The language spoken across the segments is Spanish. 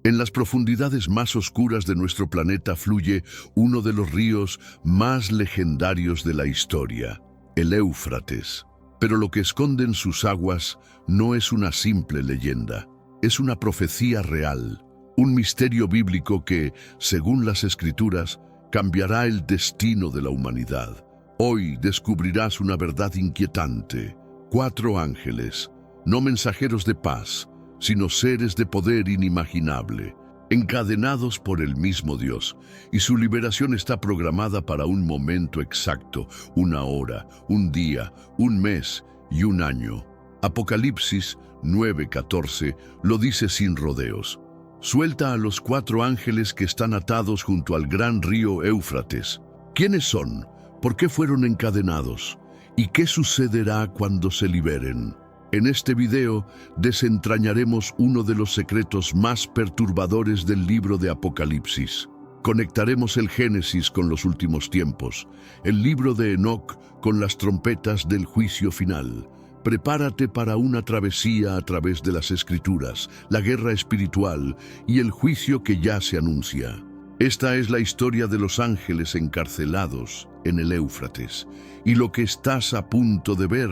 En las profundidades más oscuras de nuestro planeta fluye uno de los ríos más legendarios de la historia, el Éufrates. Pero lo que esconden sus aguas no es una simple leyenda, es una profecía real, un misterio bíblico que, según las Escrituras, cambiará el destino de la humanidad. Hoy descubrirás una verdad inquietante. 4 ángeles, no mensajeros de paz, sino seres de poder inimaginable, encadenados por el mismo Dios, y su liberación está programada para un momento exacto, una hora, un día, un mes y un año. Apocalipsis 9:14 lo dice sin rodeos. Suelta a los 4 ángeles que están atados junto al gran río Éufrates. ¿Quiénes son? ¿Por qué fueron encadenados? ¿Y qué sucederá cuando se liberen? En este video desentrañaremos uno de los secretos más perturbadores del libro de Apocalipsis. Conectaremos el Génesis con los últimos tiempos, el libro de Enoc con las trompetas del juicio final. Prepárate para una travesía a través de las Escrituras, la guerra espiritual y el juicio que ya se anuncia. Esta es la historia de los ángeles encarcelados en el Éufrates, y lo que estás a punto de ver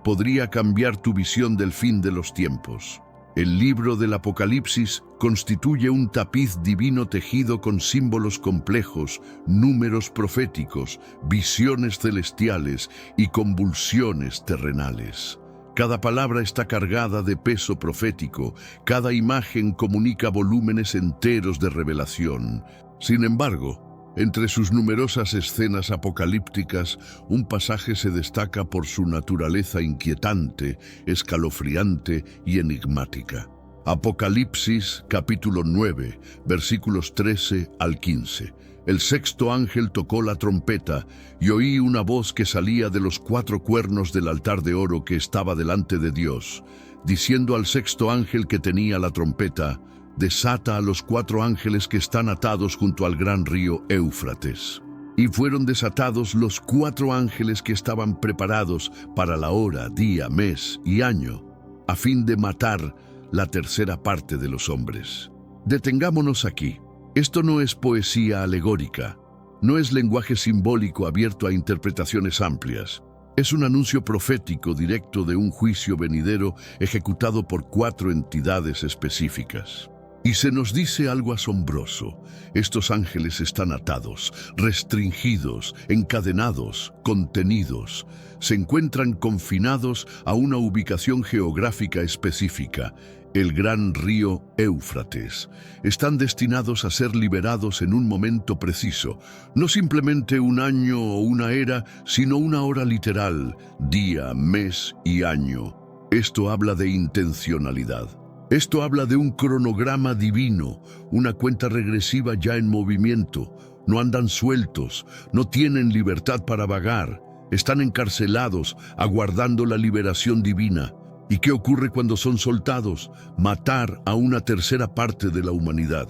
podría cambiar tu visión del fin de los tiempos. El libro del Apocalipsis constituye un tapiz divino tejido con símbolos complejos, números proféticos, visiones celestiales y convulsiones terrenales. Cada palabra está cargada de peso profético, cada imagen comunica volúmenes enteros de revelación. Sin embargo, entre sus numerosas escenas apocalípticas, un pasaje se destaca por su naturaleza inquietante, escalofriante y enigmática. Apocalipsis, capítulo 9, versículos 13 al 15. El 6.º ángel tocó la trompeta y oí una voz que salía de los 4 cuernos del altar de oro que estaba delante de Dios, diciendo al 6.º ángel que tenía la trompeta: desata a los 4 ángeles que están atados junto al gran río Éufrates. Y fueron desatados los 4 ángeles que estaban preparados para la hora, día, mes y año, a fin de matar la tercera parte de los hombres. Detengámonos aquí. Esto no es poesía alegórica, no es lenguaje simbólico abierto a interpretaciones amplias. Es un anuncio profético directo de un juicio venidero ejecutado por 4 entidades específicas. Y se nos dice algo asombroso. Estos ángeles están atados, restringidos, encadenados, contenidos. Se encuentran confinados a una ubicación geográfica específica, el gran río Éufrates. Están destinados a ser liberados en un momento preciso, no simplemente un año o una era, sino una hora literal, día, mes y año. Esto habla de intencionalidad. Esto habla de un cronograma divino, una cuenta regresiva ya en movimiento. No andan sueltos, no tienen libertad para vagar, están encarcelados, aguardando la liberación divina. ¿Y qué ocurre cuando son soltados? Matar a una tercera parte de la humanidad.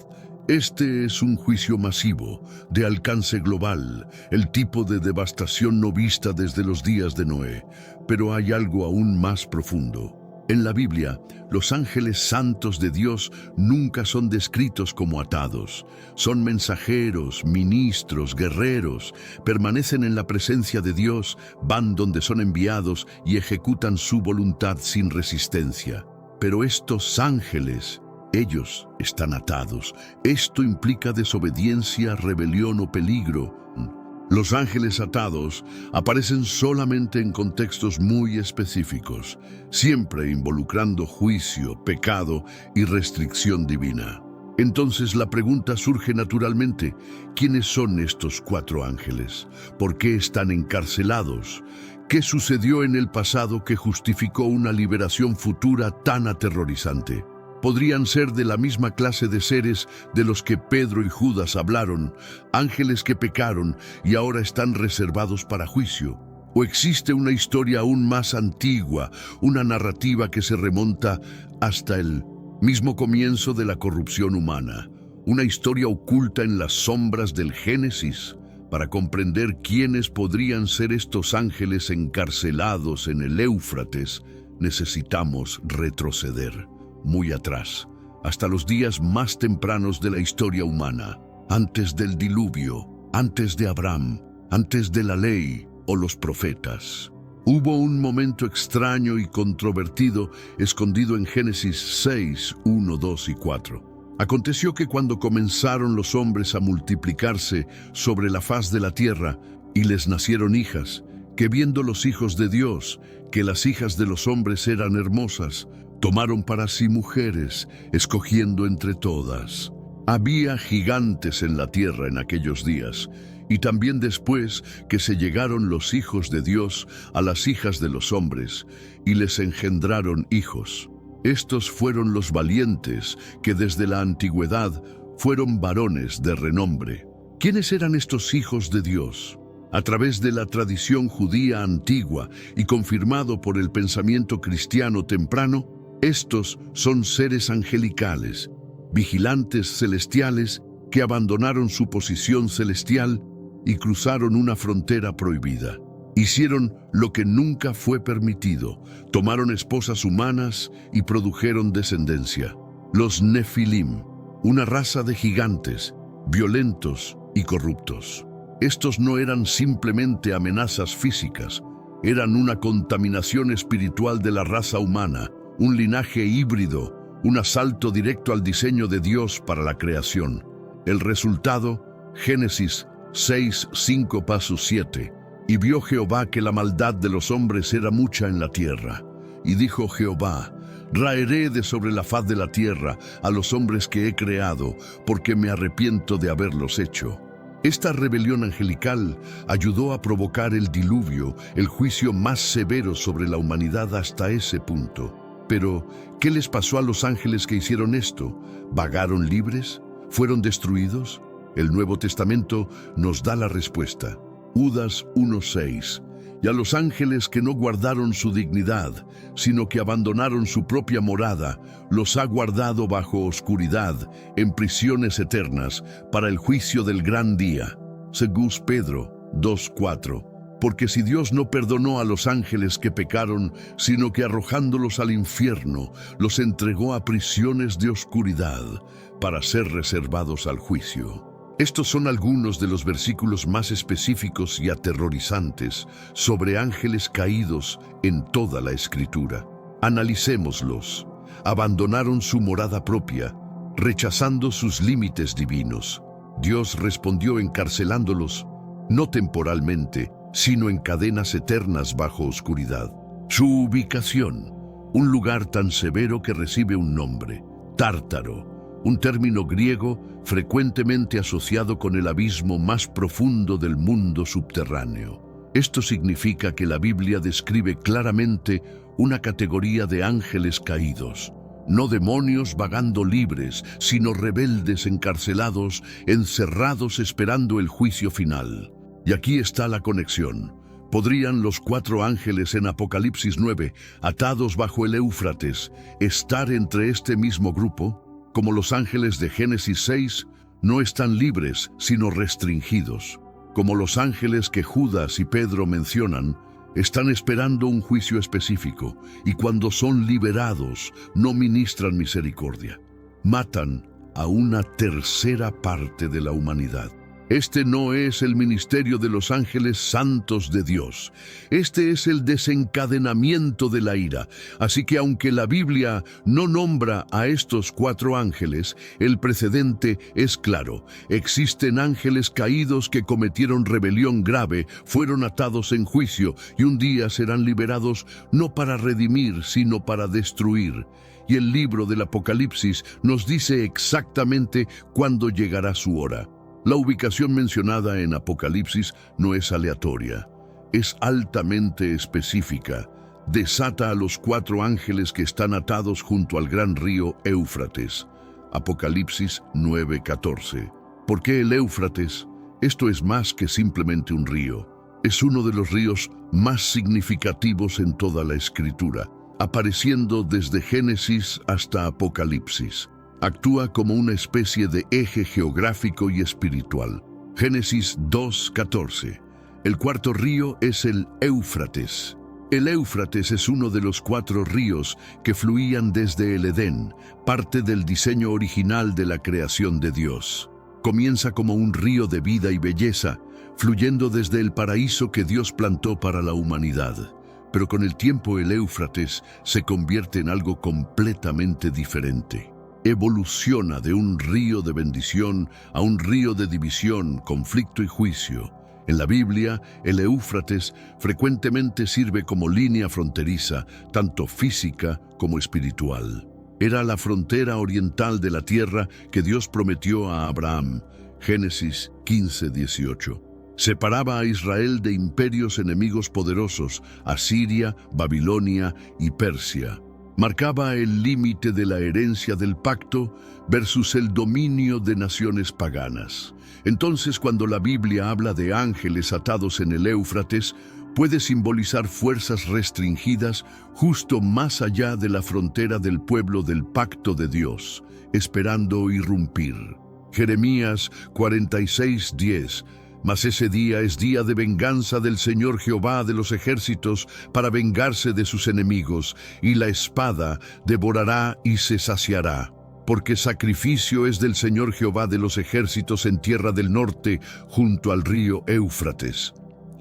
Este es un juicio masivo, de alcance global, el tipo de devastación no vista desde los días de Noé. Pero hay algo aún más profundo. En la Biblia, los ángeles santos de Dios nunca son descritos como atados. Son mensajeros, ministros, guerreros, permanecen en la presencia de Dios, van donde son enviados y ejecutan su voluntad sin resistencia. Pero estos ángeles, ellos están atados. Esto implica desobediencia, rebelión o peligro. Los ángeles atados aparecen solamente en contextos muy específicos, siempre involucrando juicio, pecado y restricción divina. Entonces la pregunta surge naturalmente: ¿quiénes son estos 4 ángeles? ¿Por qué están encarcelados? ¿Qué sucedió en el pasado que justificó una liberación futura tan aterrorizante? Podrían ser de la misma clase de seres de los que Pedro y Judas hablaron, ángeles que pecaron y ahora están reservados para juicio. ¿O existe una historia aún más antigua, una narrativa que se remonta hasta el mismo comienzo de la corrupción humana? Una historia oculta en las sombras del Génesis. Para comprender quiénes podrían ser estos ángeles encarcelados en el Éufrates, necesitamos retroceder muy atrás, hasta los días más tempranos de la historia humana, antes del diluvio, antes de Abraham, antes de la ley o los profetas. Hubo un momento extraño y controvertido escondido en Génesis 6, 1, 2 y 4. Aconteció que cuando comenzaron los hombres a multiplicarse sobre la faz de la tierra y les nacieron hijas, que viendo los hijos de Dios, que las hijas de los hombres eran hermosas, tomaron para sí mujeres, escogiendo entre todas. Había gigantes en la tierra en aquellos días, y también después que se llegaron los hijos de Dios a las hijas de los hombres, y les engendraron hijos. Estos fueron los valientes, que desde la antigüedad fueron varones de renombre. ¿Quiénes eran estos hijos de Dios? A través de la tradición judía antigua y confirmado por el pensamiento cristiano temprano, estos son seres angelicales, vigilantes celestiales que abandonaron su posición celestial y cruzaron una frontera prohibida. Hicieron lo que nunca fue permitido, tomaron esposas humanas y produjeron descendencia. Los Nefilim, una raza de gigantes, violentos y corruptos. Estos no eran simplemente amenazas físicas, eran una contaminación espiritual de la raza humana, un linaje híbrido, un asalto directo al diseño de Dios para la creación. El resultado, Génesis 6, 5, 7. Y vio Jehová que la maldad de los hombres era mucha en la tierra. Y dijo Jehová: raeré de sobre la faz de la tierra a los hombres que he creado, porque me arrepiento de haberlos hecho. Esta rebelión angelical ayudó a provocar el diluvio, el juicio más severo sobre la humanidad hasta ese punto. Pero, ¿qué les pasó a los ángeles que hicieron esto? ¿Vagaron libres? ¿Fueron destruidos? El Nuevo Testamento nos da la respuesta. Judas 1:6. Y a los ángeles que no guardaron su dignidad, sino que abandonaron su propia morada, los ha guardado bajo oscuridad, en prisiones eternas, para el juicio del gran día. Según Pedro 2:4. Porque si Dios no perdonó a los ángeles que pecaron, sino que arrojándolos al infierno, los entregó a prisiones de oscuridad, para ser reservados al juicio. Estos son algunos de los versículos más específicos y aterrorizantes sobre ángeles caídos en toda la Escritura. Analicémoslos. Abandonaron su morada propia, rechazando sus límites divinos. Dios respondió encarcelándolos, no temporalmente, sino en cadenas eternas bajo oscuridad. Su ubicación, un lugar tan severo que recibe un nombre, Tártaro, un término griego frecuentemente asociado con el abismo más profundo del mundo subterráneo. Esto significa que la Biblia describe claramente una categoría de ángeles caídos, no demonios vagando libres, sino rebeldes encarcelados, encerrados esperando el juicio final. Y aquí está la conexión. ¿Podrían los 4 ángeles en Apocalipsis 9, atados bajo el Éufrates, estar entre este mismo grupo? Como los ángeles de Génesis 6, no están libres, sino restringidos. Como los ángeles que Judas y Pedro mencionan, están esperando un juicio específico, y cuando son liberados, no ministran misericordia. Matan a una tercera parte de la humanidad. Este no es el ministerio de los ángeles santos de Dios. Este es el desencadenamiento de la ira. Así que aunque la Biblia no nombra a estos 4 ángeles, el precedente es claro. Existen ángeles caídos que cometieron rebelión grave, fueron atados en juicio y un día serán liberados no para redimir, sino para destruir. Y el libro del Apocalipsis nos dice exactamente cuándo llegará su hora. La ubicación mencionada en Apocalipsis no es aleatoria, es altamente específica. Desata a los 4 ángeles que están atados junto al gran río Éufrates. Apocalipsis 9:14. ¿Por qué el Éufrates? Esto es más que simplemente un río. Es uno de los ríos más significativos en toda la Escritura, apareciendo desde Génesis hasta Apocalipsis. Actúa como una especie de eje geográfico y espiritual. Génesis 2:14. El 4.º río es el Éufrates. El Éufrates es uno de los 4 ríos que fluían desde el Edén, parte del diseño original de la creación de Dios. Comienza como un río de vida y belleza, fluyendo desde el paraíso que Dios plantó para la humanidad. Pero con el tiempo el Éufrates se convierte en algo completamente diferente. Evoluciona de un río de bendición a un río de división, conflicto y juicio. En la Biblia, el Éufrates frecuentemente sirve como línea fronteriza, tanto física como espiritual. Era la frontera oriental de la tierra que Dios prometió a Abraham, Génesis 15:18. Separaba a Israel de imperios enemigos poderosos, Asiria, Babilonia y Persia. Marcaba el límite de la herencia del pacto versus el dominio de naciones paganas. Entonces, cuando la Biblia habla de ángeles atados en el Éufrates, puede simbolizar fuerzas restringidas justo más allá de la frontera del pueblo del pacto de Dios, esperando irrumpir. Jeremías 46:10. Mas ese día es día de venganza del Señor Jehová de los ejércitos para vengarse de sus enemigos, y la espada devorará y se saciará. Porque sacrificio es del Señor Jehová de los ejércitos en tierra del norte, junto al río Éufrates.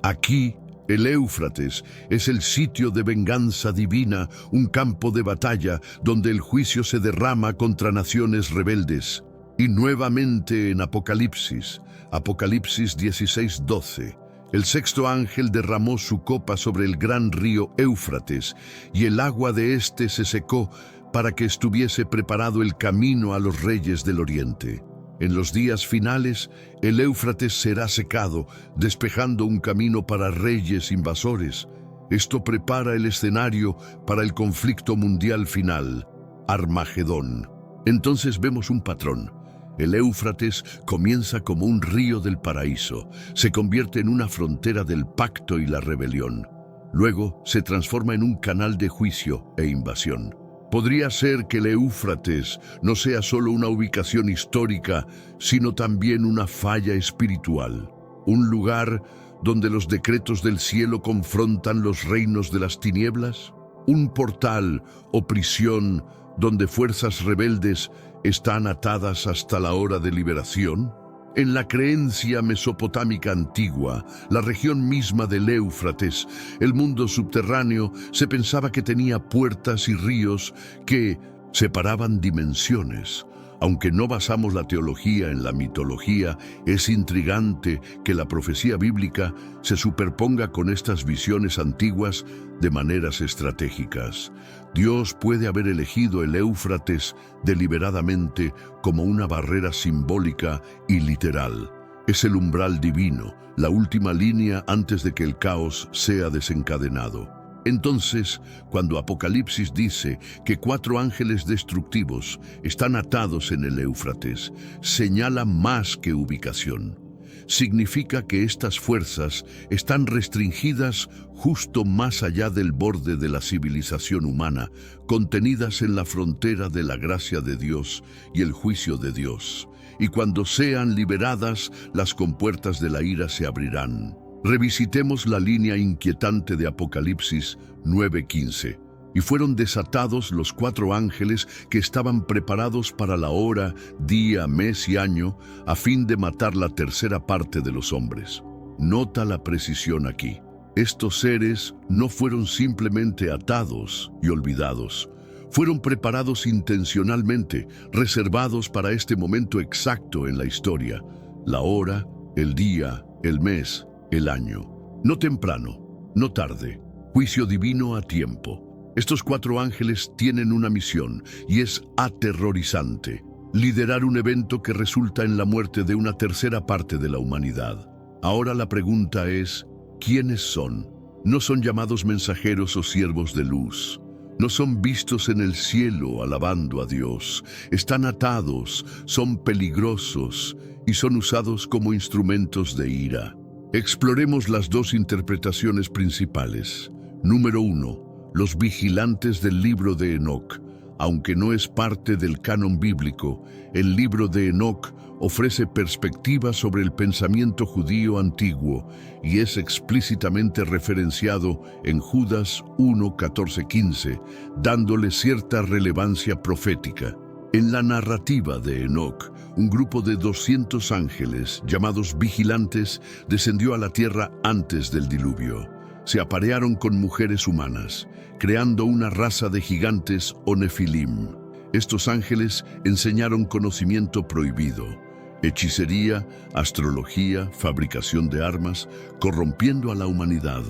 Aquí, el Éufrates es el sitio de venganza divina, un campo de batalla donde el juicio se derrama contra naciones rebeldes. Y nuevamente en Apocalipsis 16:12, el 6º ángel derramó su copa sobre el gran río Éufrates, y el agua de éste se secó para que estuviese preparado el camino a los reyes del oriente. En los días finales, el Éufrates será secado, despejando un camino para reyes invasores. Esto prepara el escenario para el conflicto mundial final, Armagedón. Entonces vemos un patrón. El Éufrates comienza como un río del paraíso, se convierte en una frontera del pacto y la rebelión. Luego se transforma en un canal de juicio e invasión. Podría ser que el Éufrates no sea solo una ubicación histórica, sino también una falla espiritual, un lugar donde los decretos del cielo confrontan los reinos de las tinieblas, un portal o prisión donde fuerzas rebeldes están atadas hasta la hora de liberación. En la creencia mesopotámica antigua, la región misma del Éufrates, el mundo subterráneo, se pensaba que tenía puertas y ríos que separaban dimensiones. Aunque no basamos la teología en la mitología, es intrigante que la profecía bíblica se superponga con estas visiones antiguas de maneras estratégicas. Dios puede haber elegido el Éufrates deliberadamente como una barrera simbólica y literal. Es el umbral divino, la última línea antes de que el caos sea desencadenado. Entonces, cuando Apocalipsis dice que 4 ángeles destructivos están atados en el Éufrates, señala más que ubicación. Significa que estas fuerzas están restringidas justo más allá del borde de la civilización humana, contenidas en la frontera de la gracia de Dios y el juicio de Dios. Y cuando sean liberadas, las compuertas de la ira se abrirán. Revisitemos la línea inquietante de Apocalipsis 9:15. Y fueron desatados los 4 ángeles que estaban preparados para la hora, día, mes y año, a fin de matar la tercera parte de los hombres. Nota la precisión aquí. Estos seres no fueron simplemente atados y olvidados. Fueron preparados intencionalmente, reservados para este momento exacto en la historia. La hora, el día, el mes, el año. No temprano, no tarde. Juicio divino a tiempo. Estos 4 ángeles tienen una misión y es aterrorizante: liderar un evento que resulta en la muerte de una tercera parte de la humanidad. Ahora la pregunta es, ¿quiénes son? No son llamados mensajeros o siervos de luz. No son vistos en el cielo alabando a Dios. Están atados, son peligrosos y son usados como instrumentos de ira. Exploremos las 2 interpretaciones principales. Número 1. Los vigilantes del libro de Enoc. Aunque no es parte del canon bíblico, el libro de Enoc ofrece perspectiva sobre el pensamiento judío antiguo y es explícitamente referenciado en Judas 1, 14, 15, dándole cierta relevancia profética. En la narrativa de Enoc, un grupo de 200 ángeles, llamados vigilantes, descendió a la tierra antes del diluvio. Se aparearon con mujeres humanas, creando una raza de gigantes o nefilim. Estos ángeles enseñaron conocimiento prohibido, hechicería, astrología, fabricación de armas, corrompiendo a la humanidad.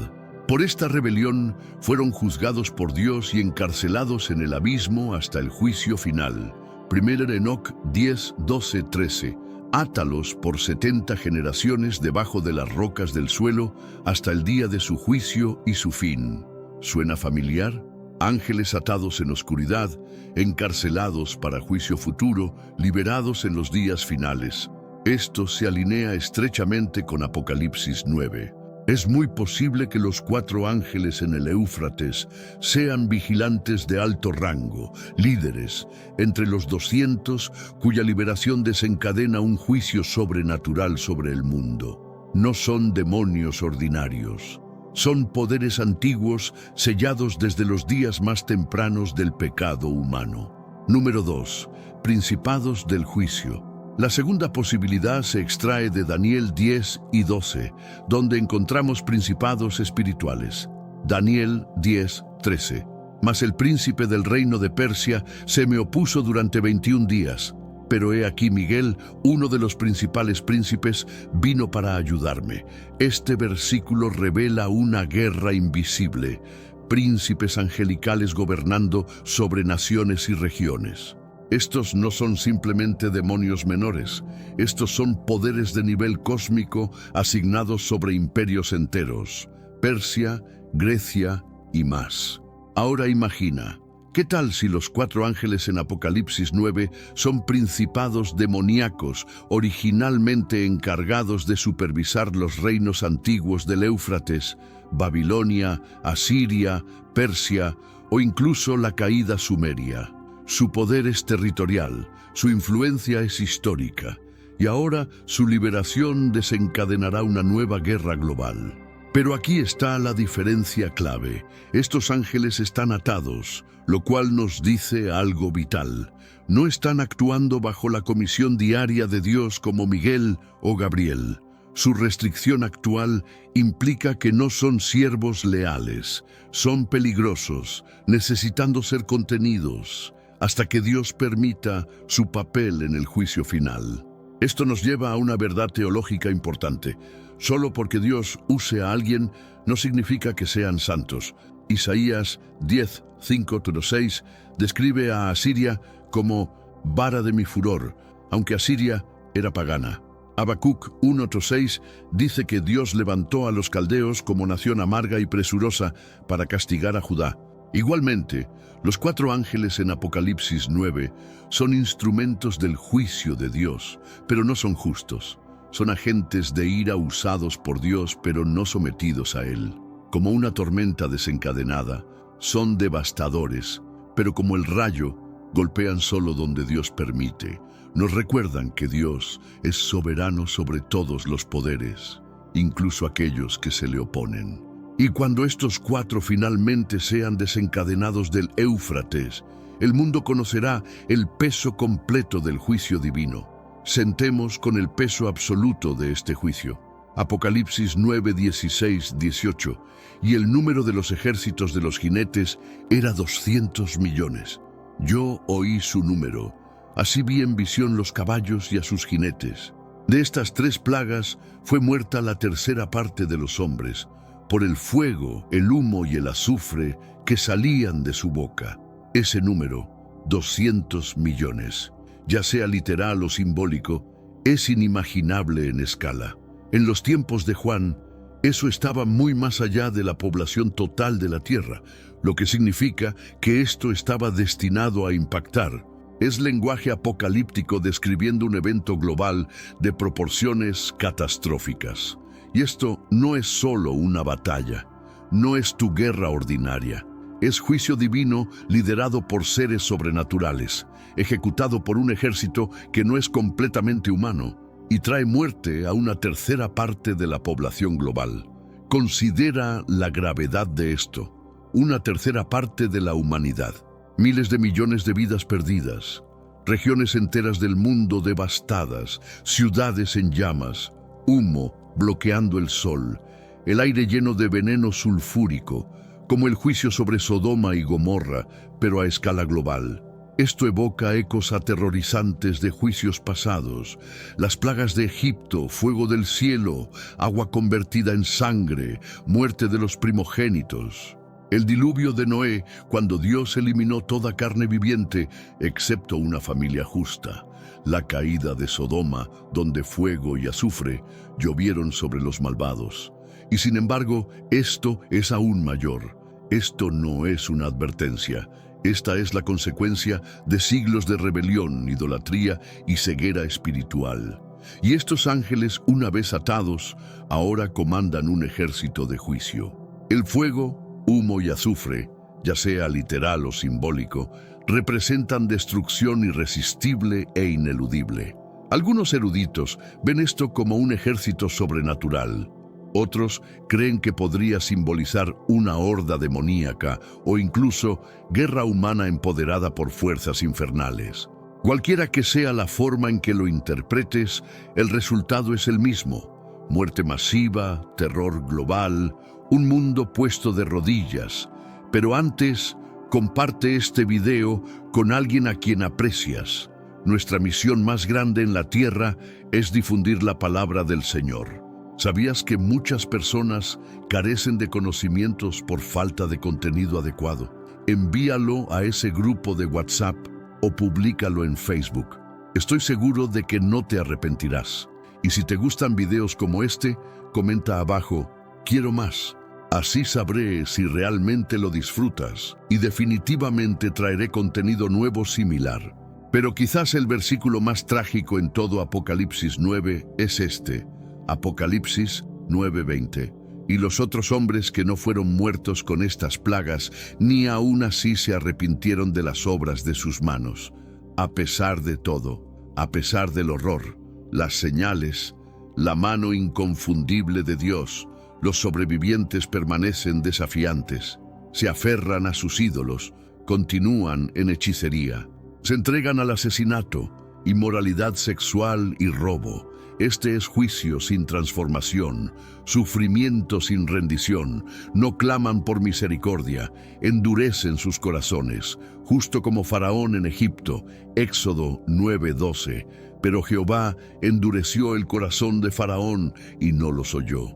Por esta rebelión fueron juzgados por Dios y encarcelados en el abismo hasta el juicio final. 1 Enoc 10, 12, 13. Átalos por 70 generaciones debajo de las rocas del suelo hasta el día de su juicio y su fin. ¿Suena familiar? Ángeles atados en oscuridad, encarcelados para juicio futuro, liberados en los días finales. Esto se alinea estrechamente con Apocalipsis 9. Es muy posible que los 4 ángeles en el Éufrates sean vigilantes de alto rango, líderes, entre los 200 cuya liberación desencadena un juicio sobrenatural sobre el mundo. No son demonios ordinarios. Son poderes antiguos sellados desde los días más tempranos del pecado humano. Número 2. Principados del juicio. La segunda posibilidad se extrae de Daniel 10 y 12, donde encontramos principados espirituales. Daniel 10, 13. Mas el príncipe del reino de Persia se me opuso durante 21 días. Pero he aquí Miguel, uno de los principales príncipes, vino para ayudarme. Este versículo revela una guerra invisible, príncipes angelicales gobernando sobre naciones y regiones. Estos no son simplemente demonios menores, estos son poderes de nivel cósmico asignados sobre imperios enteros, Persia, Grecia y más. Ahora imagina, ¿qué tal si los 4 ángeles en Apocalipsis 9 son principados demoníacos originalmente encargados de supervisar los reinos antiguos del Éufrates, Babilonia, Asiria, Persia o incluso la caída sumeria? Su poder es territorial, su influencia es histórica, y ahora su liberación desencadenará una nueva guerra global. Pero aquí está la diferencia clave. Estos ángeles están atados, lo cual nos dice algo vital. No están actuando bajo la comisión diaria de Dios como Miguel o Gabriel. Su restricción actual implica que no son siervos leales, son peligrosos, necesitando ser contenidos, hasta que Dios permita su papel en el juicio final. Esto nos lleva a una verdad teológica importante. Solo porque Dios use a alguien no significa que sean santos. Isaías 10, 5-6 describe a Asiria como vara de mi furor, aunque Asiria era pagana. Habacuc 1:6 dice que Dios levantó a los caldeos como nación amarga y presurosa para castigar a Judá. Igualmente, los 4 ángeles en Apocalipsis 9 son instrumentos del juicio de Dios, pero no son justos. Son agentes de ira usados por Dios, pero no sometidos a Él. Como una tormenta desencadenada, son devastadores, pero como el rayo, golpean solo donde Dios permite. Nos recuerdan que Dios es soberano sobre todos los poderes, incluso aquellos que se le oponen. Y cuando estos 4 finalmente sean desencadenados del Éufrates, el mundo conocerá el peso completo del juicio divino. Sentemos con el peso absoluto de este juicio. Apocalipsis 9, 16, 18. Y el número de los ejércitos de los jinetes era 200 millones. Yo oí su número. Así vi en visión los caballos y a sus jinetes. De estas 3 plagas fue muerta la tercera parte de los hombres, por el fuego, el humo y el azufre que salían de su boca. Ese número, 200 millones, ya sea literal o simbólico, es inimaginable en escala. En los tiempos de Juan, eso estaba muy más allá de la población total de la tierra, lo que significa que esto estaba destinado a impactar. Es lenguaje apocalíptico describiendo un evento global de proporciones catastróficas. Y esto no es solo una batalla, no es tu guerra ordinaria. Es juicio divino liderado por seres sobrenaturales, ejecutado por un ejército que no es completamente humano y trae muerte a una tercera parte de la población global. Considera la gravedad de esto. Una tercera parte de la humanidad. Miles de millones de vidas perdidas. Regiones enteras del mundo devastadas. Ciudades en llamas. Humo bloqueando el sol. El aire lleno de veneno sulfúrico, como el juicio sobre Sodoma y Gomorra, pero a escala global. Esto evoca ecos aterrorizantes de juicios pasados, las plagas de Egipto, fuego del cielo, agua convertida en sangre, muerte de los primogénitos. El diluvio de Noé, cuando Dios eliminó toda carne viviente, excepto una familia justa. La caída de Sodoma, donde fuego y azufre llovieron sobre los malvados. Y sin embargo, esto es aún mayor. Esto no es una advertencia. Esta es la consecuencia de siglos de rebelión, idolatría y ceguera espiritual. Y estos ángeles, una vez atados, ahora comandan un ejército de juicio. El fuego, humo y azufre, ya sea literal o simbólico, representan destrucción irresistible e ineludible. Algunos eruditos ven esto como un ejército sobrenatural. Otros creen que podría simbolizar una horda demoníaca o incluso guerra humana empoderada por fuerzas infernales. Cualquiera que sea la forma en que lo interpretes, el resultado es el mismo: muerte masiva, terror global, un mundo puesto de rodillas. Pero antes, comparte este video con alguien a quien aprecias. Nuestra misión más grande en la tierra es difundir la palabra del Señor. ¿Sabías que muchas personas carecen de conocimientos por falta de contenido adecuado? Envíalo a ese grupo de WhatsApp o públicalo en Facebook. Estoy seguro de que no te arrepentirás. Y si te gustan videos como este, comenta abajo: quiero más. Así sabré si realmente lo disfrutas y definitivamente traeré contenido nuevo similar. Pero quizás el versículo más trágico en todo Apocalipsis 9 es este. Apocalipsis 9:20. Y los otros hombres que no fueron muertos con estas plagas, ni aún así se arrepintieron de las obras de sus manos. A pesar de todo, a pesar del horror, las señales, la mano inconfundible de Dios, los sobrevivientes permanecen desafiantes, se aferran a sus ídolos, continúan en hechicería, se entregan al asesinato, inmoralidad sexual y robo. Este es juicio sin transformación, sufrimiento sin rendición. No claman por misericordia, endurecen sus corazones, justo como Faraón en Egipto, Éxodo 9:12. Pero Jehová endureció el corazón de Faraón y no los oyó.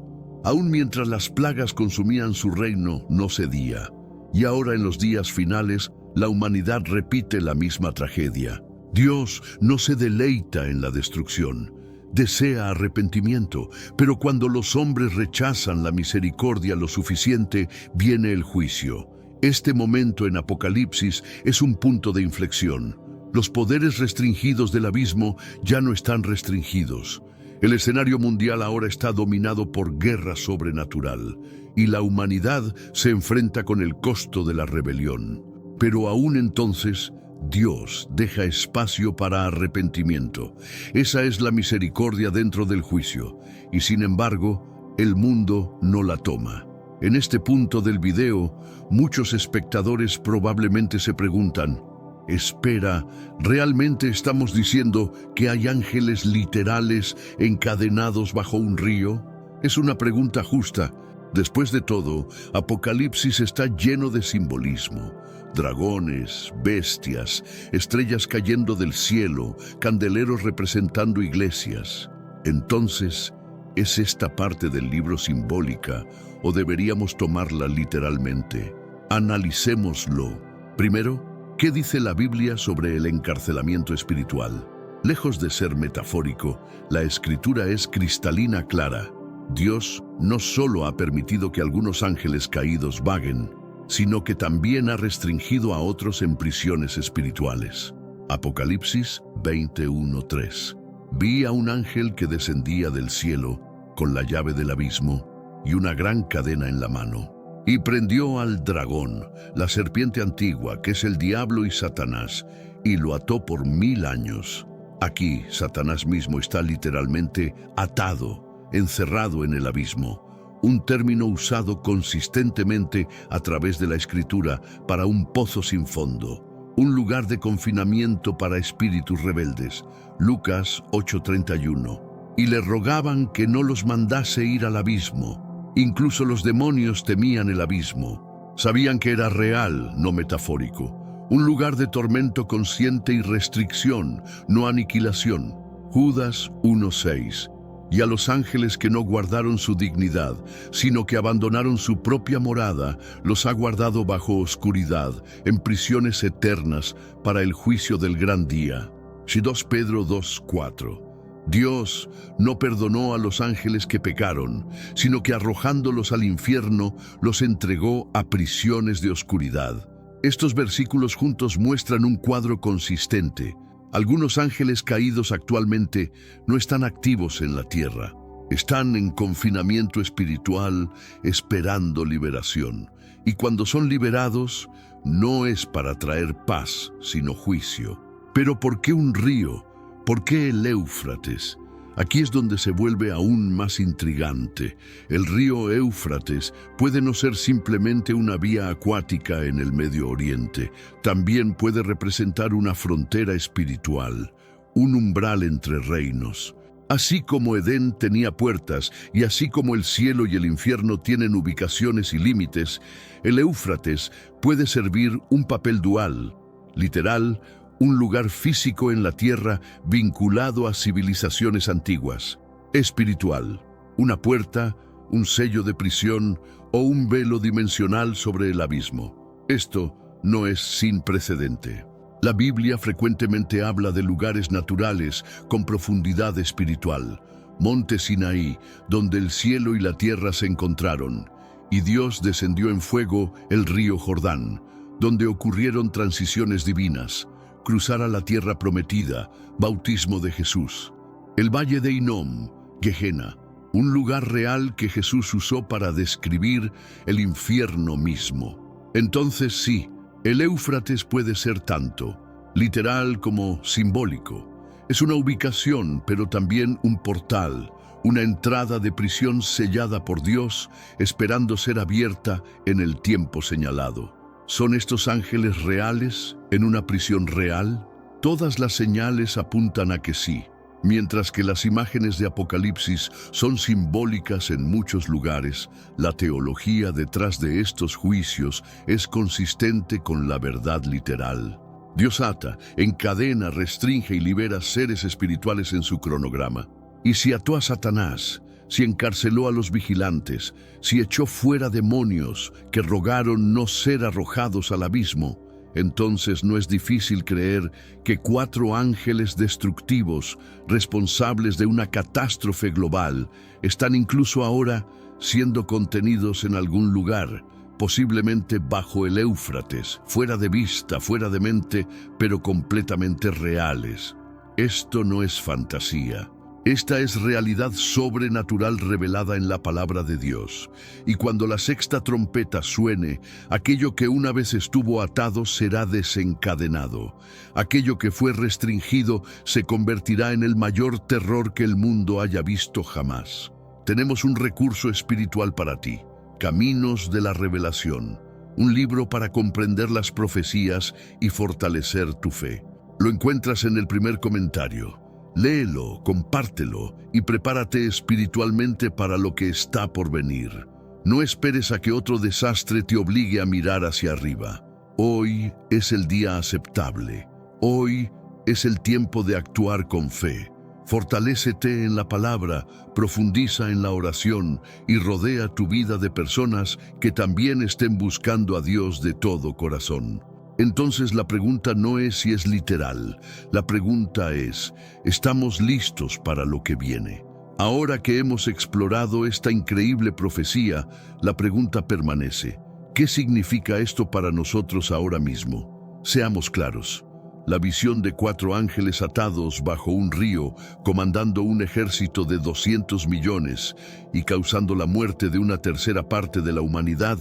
Aun mientras las plagas consumían su reino, no cedía. Y ahora en los días finales, la humanidad repite la misma tragedia. Dios no se deleita en la destrucción. Desea arrepentimiento, pero cuando los hombres rechazan la misericordia lo suficiente, viene el juicio. Este momento en Apocalipsis es un punto de inflexión. Los poderes restringidos del abismo ya no están restringidos. El escenario mundial ahora está dominado por guerra sobrenatural, y la humanidad se enfrenta con el costo de la rebelión. Pero aún entonces, Dios deja espacio para arrepentimiento. Esa es la misericordia dentro del juicio, y sin embargo, el mundo no la toma. En este punto del video, muchos espectadores probablemente se preguntan: espera, ¿realmente estamos diciendo que hay ángeles literales encadenados bajo un río? Es una pregunta justa. Después de todo, Apocalipsis está lleno de simbolismo. Dragones, bestias, estrellas cayendo del cielo, candeleros representando iglesias. Entonces, ¿es esta parte del libro simbólica o deberíamos tomarla literalmente? Analicémoslo. Primero, ¿qué dice la Biblia sobre el encarcelamiento espiritual? Lejos de ser metafórico, la Escritura es cristalina clara. Dios no solo ha permitido que algunos ángeles caídos vaguen, sino que también ha restringido a otros en prisiones espirituales. Apocalipsis 21:3. Vi a un ángel que descendía del cielo con la llave del abismo y una gran cadena en la mano. Y prendió al dragón, la serpiente antigua, que es el diablo y Satanás, y lo ató por 1000 años. Aquí, Satanás mismo está literalmente atado, encerrado en el abismo, un término usado consistentemente a través de la Escritura para un pozo sin fondo, un lugar de confinamiento para espíritus rebeldes. Lucas 8:31. Y le rogaban que no los mandase ir al abismo. Incluso los demonios temían el abismo. Sabían que era real, no metafórico. Un lugar de tormento consciente y restricción, no aniquilación. Judas 1:6. Y a los ángeles que no guardaron su dignidad, sino que abandonaron su propia morada, los ha guardado bajo oscuridad, en prisiones eternas, para el juicio del gran día. 2 Pedro 2:4. Dios no perdonó a los ángeles que pecaron, sino que arrojándolos al infierno, los entregó a prisiones de oscuridad. Estos versículos juntos muestran un cuadro consistente. Algunos ángeles caídos actualmente no están activos en la tierra. Están en confinamiento espiritual, esperando liberación. Y cuando son liberados, no es para traer paz, sino juicio. Pero ¿por qué un río? ¿Por qué el Éufrates? Aquí es donde se vuelve aún más intrigante. El río Éufrates puede no ser simplemente una vía acuática en el Medio Oriente. También puede representar una frontera espiritual, un umbral entre reinos. Así como Edén tenía puertas y así como el cielo y el infierno tienen ubicaciones y límites, el Éufrates puede servir un papel dual, literal, un lugar físico en la tierra vinculado a civilizaciones antiguas, espiritual, una puerta, un sello de prisión o un velo dimensional sobre el abismo. Esto no es sin precedente. La Biblia frecuentemente habla de lugares naturales con profundidad espiritual, Monte Sinaí, donde el cielo y la tierra se encontraron, y Dios descendió en fuego el río Jordán, donde ocurrieron transiciones divinas, cruzar a la tierra prometida, bautismo de Jesús. El valle de Hinnom, Gehenna, un lugar real que Jesús usó para describir el infierno mismo. Entonces sí, el Éufrates puede ser tanto literal como simbólico. Es una ubicación, pero también un portal, una entrada de prisión sellada por Dios, esperando ser abierta en el tiempo señalado. ¿Son estos ángeles reales en una prisión real? Todas las señales apuntan a que sí, mientras que las imágenes de Apocalipsis son simbólicas en muchos lugares. La teología detrás de estos juicios es consistente con la verdad literal. Dios ata, encadena, restringe y libera seres espirituales en su cronograma. Y si ató a Satanás, si encarceló a los vigilantes, si echó fuera demonios que rogaron no ser arrojados al abismo, entonces no es difícil creer que 4 ángeles destructivos, responsables de una catástrofe global, están incluso ahora siendo contenidos en algún lugar, posiblemente bajo el Éufrates, fuera de vista, fuera de mente, pero completamente reales. Esto no es fantasía. Esta es realidad sobrenatural revelada en la palabra de Dios. Y cuando la 6ª trompeta suene, aquello que una vez estuvo atado será desencadenado. Aquello que fue restringido se convertirá en el mayor terror que el mundo haya visto jamás. Tenemos un recurso espiritual para ti, Caminos de la Revelación, un libro para comprender las profecías y fortalecer tu fe. Lo encuentras en el primer comentario. Léelo, compártelo y prepárate espiritualmente para lo que está por venir. No esperes a que otro desastre te obligue a mirar hacia arriba. Hoy es el día aceptable. Hoy es el tiempo de actuar con fe. Fortalécete en la palabra, profundiza en la oración y rodea tu vida de personas que también estén buscando a Dios de todo corazón. Entonces la pregunta no es si es literal, la pregunta es, ¿estamos listos para lo que viene? Ahora que hemos explorado esta increíble profecía, la pregunta permanece, ¿qué significa esto para nosotros ahora mismo? Seamos claros. La visión de 4 ángeles atados bajo un río, comandando un ejército de 200 millones y causando la muerte de una tercera parte de la humanidad,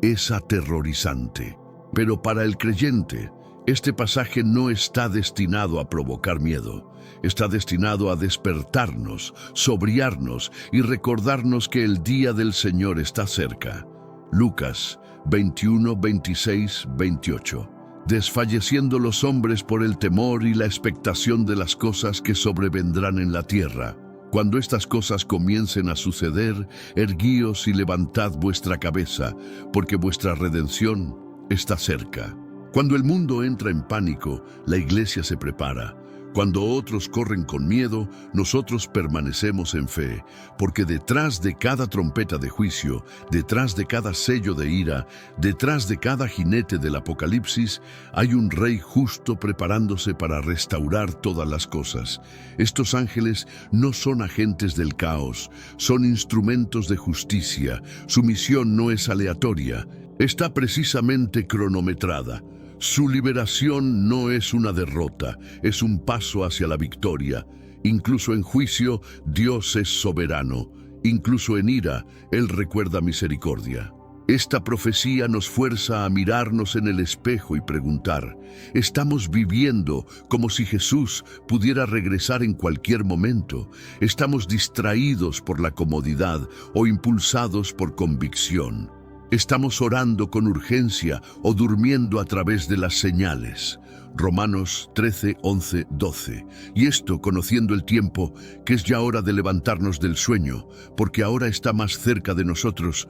es aterrorizante. Pero para el creyente, este pasaje no está destinado a provocar miedo. Está destinado a despertarnos, sobriarnos y recordarnos que el día del Señor está cerca. Lucas 21, 26, 28. Desfalleciendo los hombres por el temor y la expectación de las cosas que sobrevendrán en la tierra. Cuando estas cosas comiencen a suceder, erguíos y levantad vuestra cabeza, porque vuestra redención está cerca. Cuando el mundo entra en pánico, la iglesia se prepara. Cuando otros corren con miedo, nosotros permanecemos en fe, porque detrás de cada trompeta de juicio, detrás de cada sello de ira, detrás de cada jinete del Apocalipsis, hay un rey justo preparándose para restaurar todas las cosas. Estos ángeles no son agentes del caos, son instrumentos de justicia. Su misión no es aleatoria, está precisamente cronometrada. Su liberación no es una derrota, es un paso hacia la victoria. Incluso en juicio, Dios es soberano. Incluso en ira, Él recuerda misericordia. Esta profecía nos fuerza a mirarnos en el espejo y preguntar, ¿estamos viviendo como si Jesús pudiera regresar en cualquier momento? ¿Estamos distraídos por la comodidad o impulsados por convicción? ¿Estamos orando con urgencia o durmiendo a través de las señales? Romanos 13, 11, 12. Y esto conociendo el tiempo, que es ya hora de levantarnos del sueño, porque ahora está más cerca de nosotros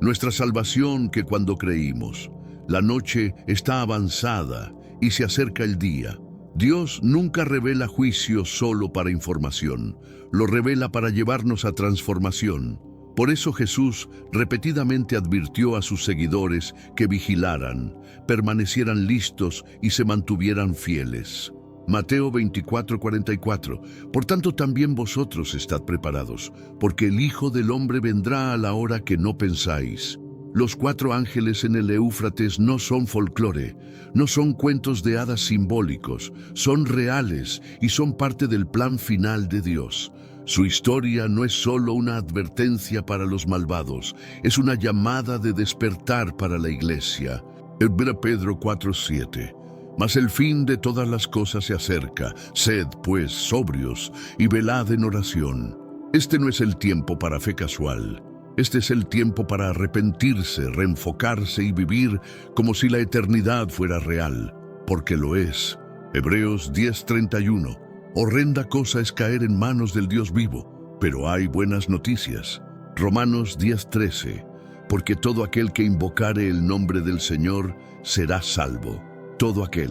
nuestra salvación que cuando creímos. La noche está avanzada y se acerca el día. Dios nunca revela juicio solo para información, lo revela para llevarnos a transformación. Por eso Jesús repetidamente advirtió a sus seguidores que vigilaran, permanecieran listos y se mantuvieran fieles. Mateo 24, 44. Por tanto también vosotros estad preparados, porque el Hijo del Hombre vendrá a la hora que no pensáis. Los 4 ángeles en el Éufrates no son folclore, no son cuentos de hadas simbólicos, son reales y son parte del plan final de Dios. Su historia no es solo una advertencia para los malvados, es una llamada de despertar para la iglesia. 1 Pedro 4:7. Mas el fin de todas las cosas se acerca. Sed, pues, sobrios y velad en oración. Este no es el tiempo para fe casual. Este es el tiempo para arrepentirse, reenfocarse y vivir como si la eternidad fuera real, porque lo es. Hebreos 10:31. Horrenda cosa es caer en manos del Dios vivo, pero hay buenas noticias. Romanos 10:13. Porque todo aquel que invocare el nombre del Señor será salvo. Todo aquel,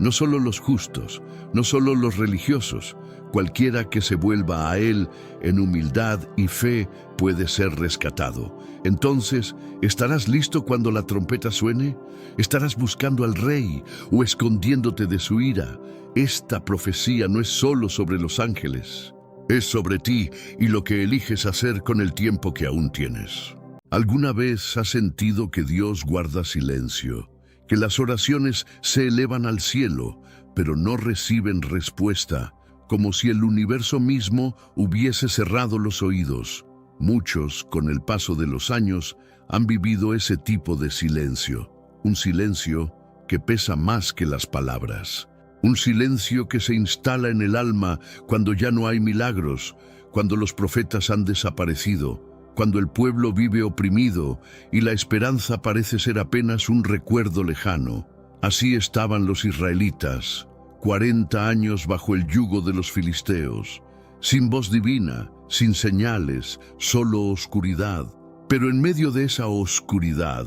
no solo los justos, no solo los religiosos, cualquiera que se vuelva a Él en humildad y fe puede ser rescatado. Entonces, ¿estarás listo cuando la trompeta suene? ¿Estarás buscando al Rey o escondiéndote de su ira? Esta profecía no es solo sobre los ángeles, es sobre ti y lo que eliges hacer con el tiempo que aún tienes. ¿Alguna vez has sentido que Dios guarda silencio? Que las oraciones se elevan al cielo, pero no reciben respuesta, como si el universo mismo hubiese cerrado los oídos. Muchos, con el paso de los años, han vivido ese tipo de silencio. Un silencio que pesa más que las palabras. Un silencio que se instala en el alma cuando ya no hay milagros, cuando los profetas han desaparecido, cuando el pueblo vive oprimido y la esperanza parece ser apenas un recuerdo lejano. Así estaban los israelitas, 40 años bajo el yugo de los filisteos, sin voz divina, sin señales, solo oscuridad. Pero en medio de esa oscuridad,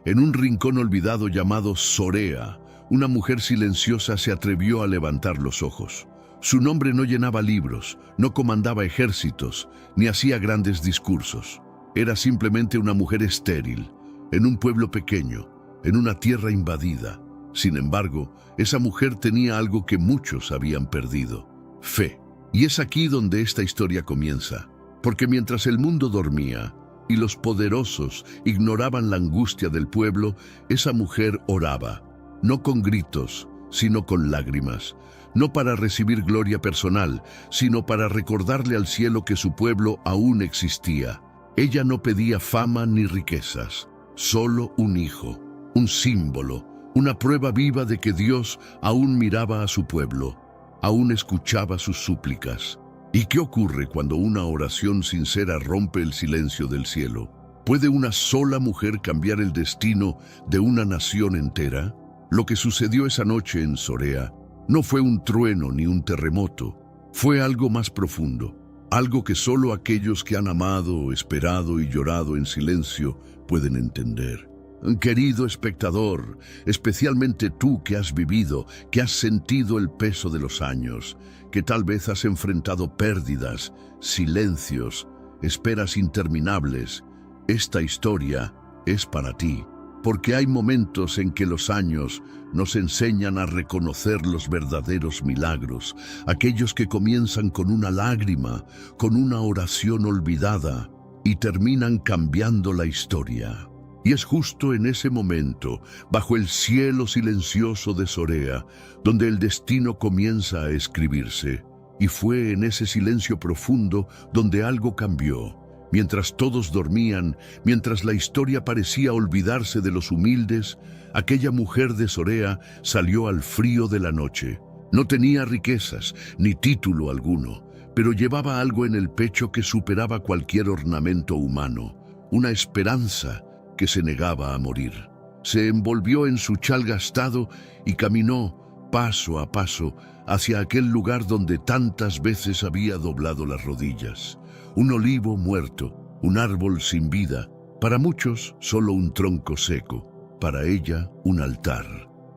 en un rincón olvidado llamado Sorea, una mujer silenciosa se atrevió a levantar los ojos. Su nombre no llenaba libros, no comandaba ejércitos, ni hacía grandes discursos. Era simplemente una mujer estéril, en un pueblo pequeño, en una tierra invadida. Sin embargo, esa mujer tenía algo que muchos habían perdido: fe. Y es aquí donde esta historia comienza, porque mientras el mundo dormía y los poderosos ignoraban la angustia del pueblo, esa mujer oraba, no con gritos, sino con lágrimas. No para recibir gloria personal, sino para recordarle al cielo que su pueblo aún existía. Ella no pedía fama ni riquezas, solo un hijo, un símbolo, una prueba viva de que Dios aún miraba a su pueblo, aún escuchaba sus súplicas. ¿Y qué ocurre cuando una oración sincera rompe el silencio del cielo? ¿Puede una sola mujer cambiar el destino de una nación entera? Lo que sucedió esa noche en Sorea no fue un trueno ni un terremoto, fue algo más profundo, algo que solo aquellos que han amado, esperado y llorado en silencio pueden entender. Querido espectador, especialmente tú que has vivido, que has sentido el peso de los años, que tal vez has enfrentado pérdidas, silencios, esperas interminables, esta historia es para ti, porque hay momentos en que los años nos enseñan a reconocer los verdaderos milagros, aquellos que comienzan con una lágrima, con una oración olvidada y terminan cambiando la historia. Y es justo en ese momento, bajo el cielo silencioso de Sorea, donde el destino comienza a escribirse. Y fue en ese silencio profundo donde algo cambió. Mientras todos dormían, mientras la historia parecía olvidarse de los humildes, aquella mujer de Sorea salió al frío de la noche. No tenía riquezas, ni título alguno, pero llevaba algo en el pecho que superaba cualquier ornamento humano, una esperanza que se negaba a morir. Se envolvió en su chal gastado y caminó, paso a paso, hacia aquel lugar donde tantas veces había doblado las rodillas. Un olivo muerto, un árbol sin vida, para muchos solo un tronco seco, para ella un altar.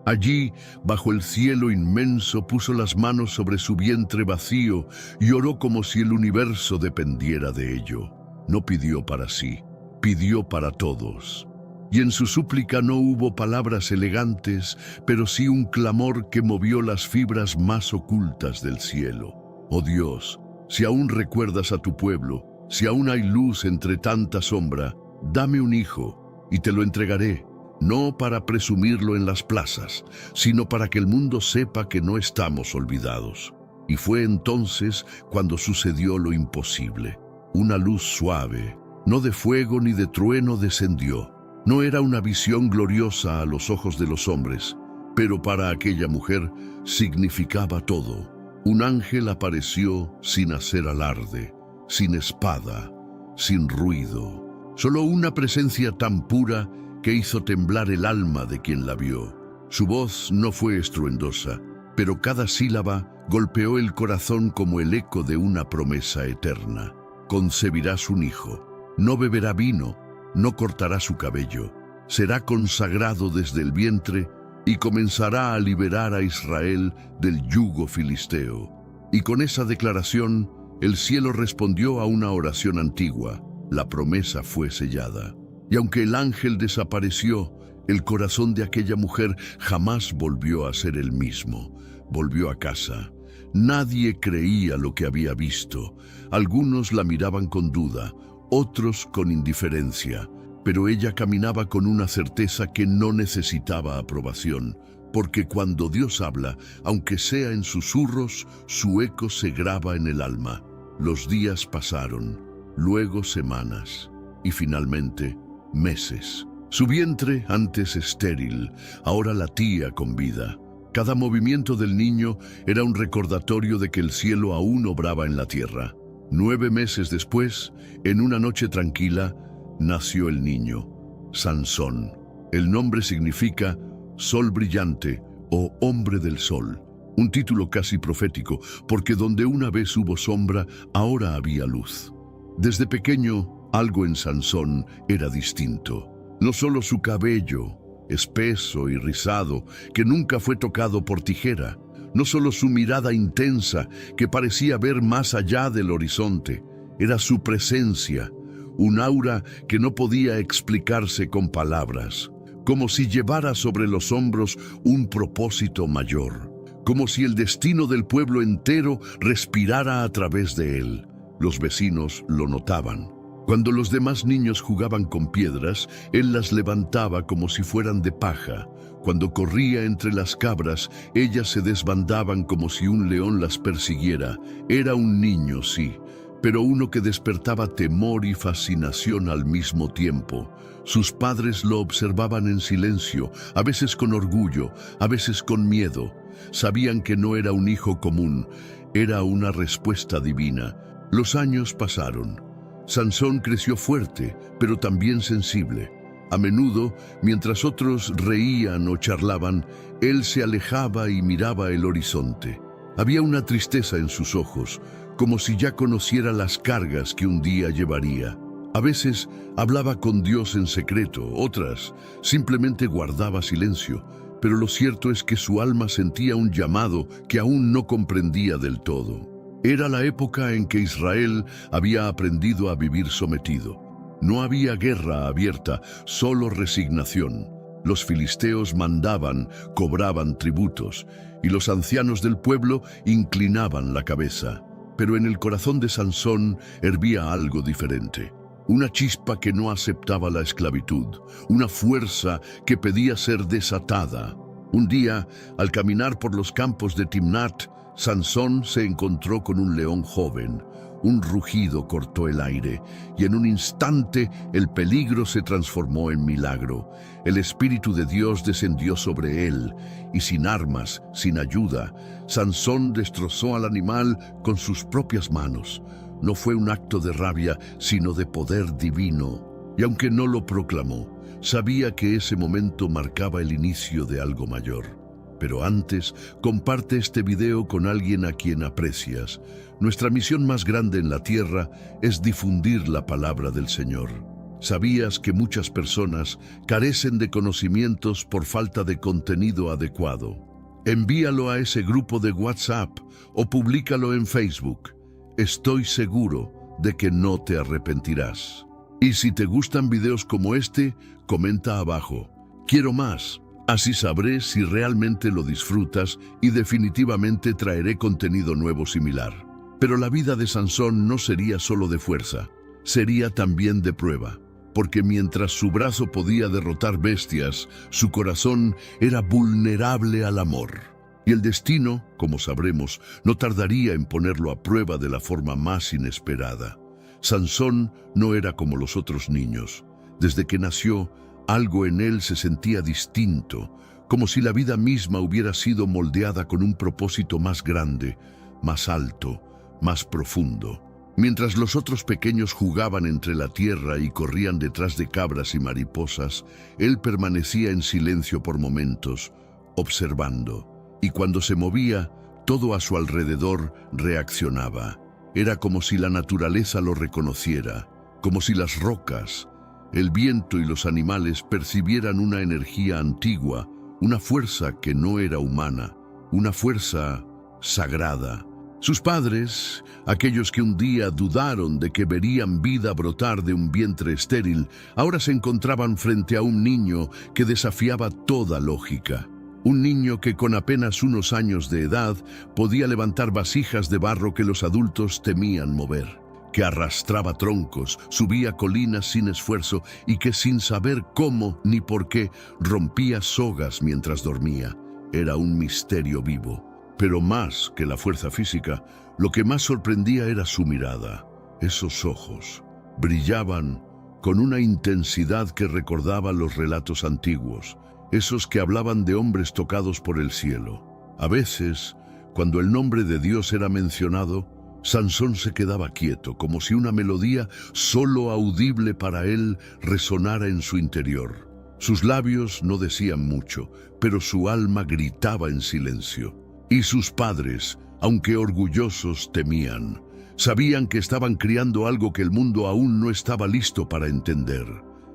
Allí, bajo el cielo inmenso, puso las manos sobre su vientre vacío y oró como si el universo dependiera de ello. No pidió para sí, pidió para todos. Y en su súplica no hubo palabras elegantes, pero sí un clamor que movió las fibras más ocultas del cielo. Oh Dios, si aún recuerdas a tu pueblo, si aún hay luz entre tanta sombra, dame un hijo y te lo entregaré, no para presumirlo en las plazas, sino para que el mundo sepa que no estamos olvidados. Y fue entonces cuando sucedió lo imposible. Una luz suave, no de fuego ni de trueno, descendió. No era una visión gloriosa a los ojos de los hombres, pero para aquella mujer significaba todo. Un ángel apareció sin hacer alarde, sin espada, sin ruido. Solo una presencia tan pura que hizo temblar el alma de quien la vio. Su voz no fue estruendosa, pero cada sílaba golpeó el corazón como el eco de una promesa eterna. Concebirás un hijo. No beberá vino, no cortará su cabello, será consagrado desde el vientre y comenzará a liberar a Israel del yugo filisteo. Y con esa declaración, el cielo respondió a una oración antigua. La promesa fue sellada. Y aunque el ángel desapareció, el corazón de aquella mujer jamás volvió a ser el mismo. Volvió a casa. Nadie creía lo que había visto. Algunos la miraban con duda, otros con indiferencia, pero ella caminaba con una certeza que no necesitaba aprobación, porque cuando Dios habla, aunque sea en susurros, su eco se graba en el alma. Los días pasaron, luego semanas, y finalmente meses. Su vientre, antes estéril, ahora latía con vida. Cada movimiento del niño era un recordatorio de que el cielo aún obraba en la tierra. 9 meses después, en una noche tranquila, nació el niño, Sansón. El nombre significa sol brillante o hombre del sol. Un título casi profético, porque donde una vez hubo sombra, ahora había luz. Desde pequeño, algo en Sansón era distinto. No solo su cabello, espeso y rizado, que nunca fue tocado por tijera, no solo su mirada intensa, que parecía ver más allá del horizonte, era su presencia, un aura que no podía explicarse con palabras, como si llevara sobre los hombros un propósito mayor, como si el destino del pueblo entero respirara a través de él. Los vecinos lo notaban. Cuando los demás niños jugaban con piedras, él las levantaba como si fueran de paja. Cuando corría entre las cabras, ellas se desbandaban como si un león las persiguiera. Era un niño, sí, pero uno que despertaba temor y fascinación al mismo tiempo. Sus padres lo observaban en silencio, a veces con orgullo, a veces con miedo. Sabían que no era un hijo común, era una respuesta divina. Los años pasaron. Sansón creció fuerte, pero también sensible. A menudo, mientras otros reían o charlaban, él se alejaba y miraba el horizonte. Había una tristeza en sus ojos, como si ya conociera las cargas que un día llevaría. A veces hablaba con Dios en secreto, otras simplemente guardaba silencio, pero lo cierto es que su alma sentía un llamado que aún no comprendía del todo. Era la época en que Israel había aprendido a vivir sometido. No había guerra abierta, solo resignación. Los filisteos mandaban, cobraban tributos, y los ancianos del pueblo inclinaban la cabeza. Pero en el corazón de Sansón hervía algo diferente. Una chispa que no aceptaba la esclavitud, una fuerza que pedía ser desatada. Un día, al caminar por los campos de Timnat, Sansón se encontró con un león joven. Un rugido cortó el aire, y en un instante el peligro se transformó en milagro. El Espíritu de Dios descendió sobre él, y sin armas, sin ayuda, Sansón destrozó al animal con sus propias manos. No fue un acto de rabia, sino de poder divino. Y aunque no lo proclamó, sabía que ese momento marcaba el inicio de algo mayor. Pero antes, comparte este video con alguien a quien aprecias. Nuestra misión más grande en la tierra es difundir la palabra del Señor. ¿Sabías que muchas personas carecen de conocimientos por falta de contenido adecuado? Envíalo a ese grupo de WhatsApp o públicalo en Facebook. Estoy seguro de que no te arrepentirás. Y si te gustan videos como este, comenta abajo. Quiero más. Así sabré si realmente lo disfrutas y definitivamente traeré contenido nuevo similar. Pero la vida de Sansón no sería solo de fuerza, sería también de prueba. Porque mientras su brazo podía derrotar bestias, su corazón era vulnerable al amor. Y el destino, como sabremos, no tardaría en ponerlo a prueba de la forma más inesperada. Sansón no era como los otros niños. Desde que nació, algo en él se sentía distinto, como si la vida misma hubiera sido moldeada con un propósito más grande, más alto, más profundo. Mientras los otros pequeños jugaban entre la tierra y corrían detrás de cabras y mariposas, él permanecía en silencio por momentos, observando. Y cuando se movía, todo a su alrededor reaccionaba. Era como si la naturaleza lo reconociera, como si las rocas, el viento y los animales percibieran una energía antigua, una fuerza que no era humana, una fuerza sagrada. Sus padres, aquellos que un día dudaron de que verían vida brotar de un vientre estéril, ahora se encontraban frente a un niño que desafiaba toda lógica. Un niño que con apenas unos años de edad podía levantar vasijas de barro que los adultos temían mover, que arrastraba troncos, subía colinas sin esfuerzo y que sin saber cómo ni por qué rompía sogas mientras dormía. Era un misterio vivo. Pero más que la fuerza física, lo que más sorprendía era su mirada. Esos ojos brillaban con una intensidad que recordaba los relatos antiguos, esos que hablaban de hombres tocados por el cielo. A veces, cuando el nombre de Dios era mencionado, Sansón se quedaba quieto, como si una melodía solo audible para él resonara en su interior. Sus labios no decían mucho, pero su alma gritaba en silencio. Y sus padres, aunque orgullosos, temían. Sabían que estaban criando algo que el mundo aún no estaba listo para entender.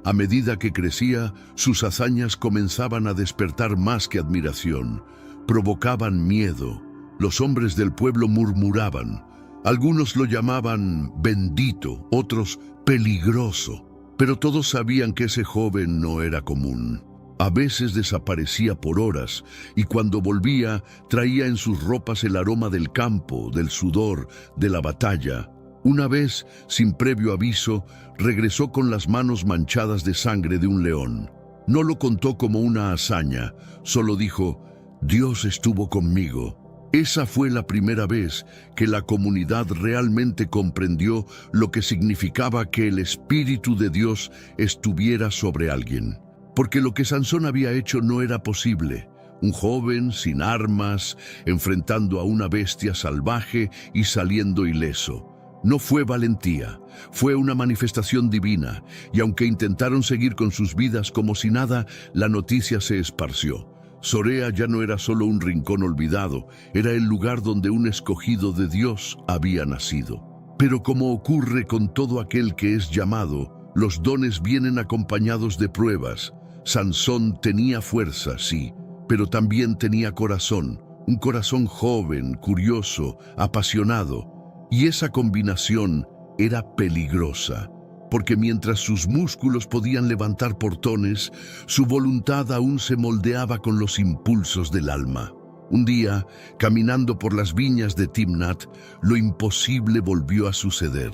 A medida que crecía, sus hazañas comenzaban a despertar más que admiración. Provocaban miedo. Los hombres del pueblo murmuraban. Algunos lo llamaban bendito, otros peligroso. Pero todos sabían que ese joven no era común. A veces desaparecía por horas, y cuando volvía, traía en sus ropas el aroma del campo, del sudor, de la batalla. Una vez, sin previo aviso, regresó con las manos manchadas de sangre de un león. No lo contó como una hazaña, solo dijo, Dios estuvo conmigo. Esa fue la primera vez que la comunidad realmente comprendió lo que significaba que el Espíritu de Dios estuviera sobre alguien. Porque lo que Sansón había hecho no era posible. Un joven sin armas, enfrentando a una bestia salvaje y saliendo ileso. No fue valentía, fue una manifestación divina, y aunque intentaron seguir con sus vidas como si nada, la noticia se esparció. Sorea ya no era solo un rincón olvidado, era el lugar donde un escogido de Dios había nacido. Pero como ocurre con todo aquel que es llamado, los dones vienen acompañados de pruebas. Sansón tenía fuerza, sí, pero también tenía corazón, un corazón joven, curioso, apasionado. Y esa combinación era peligrosa, porque mientras sus músculos podían levantar portones, su voluntad aún se moldeaba con los impulsos del alma. Un día, caminando por las viñas de Timnat, lo imposible volvió a suceder.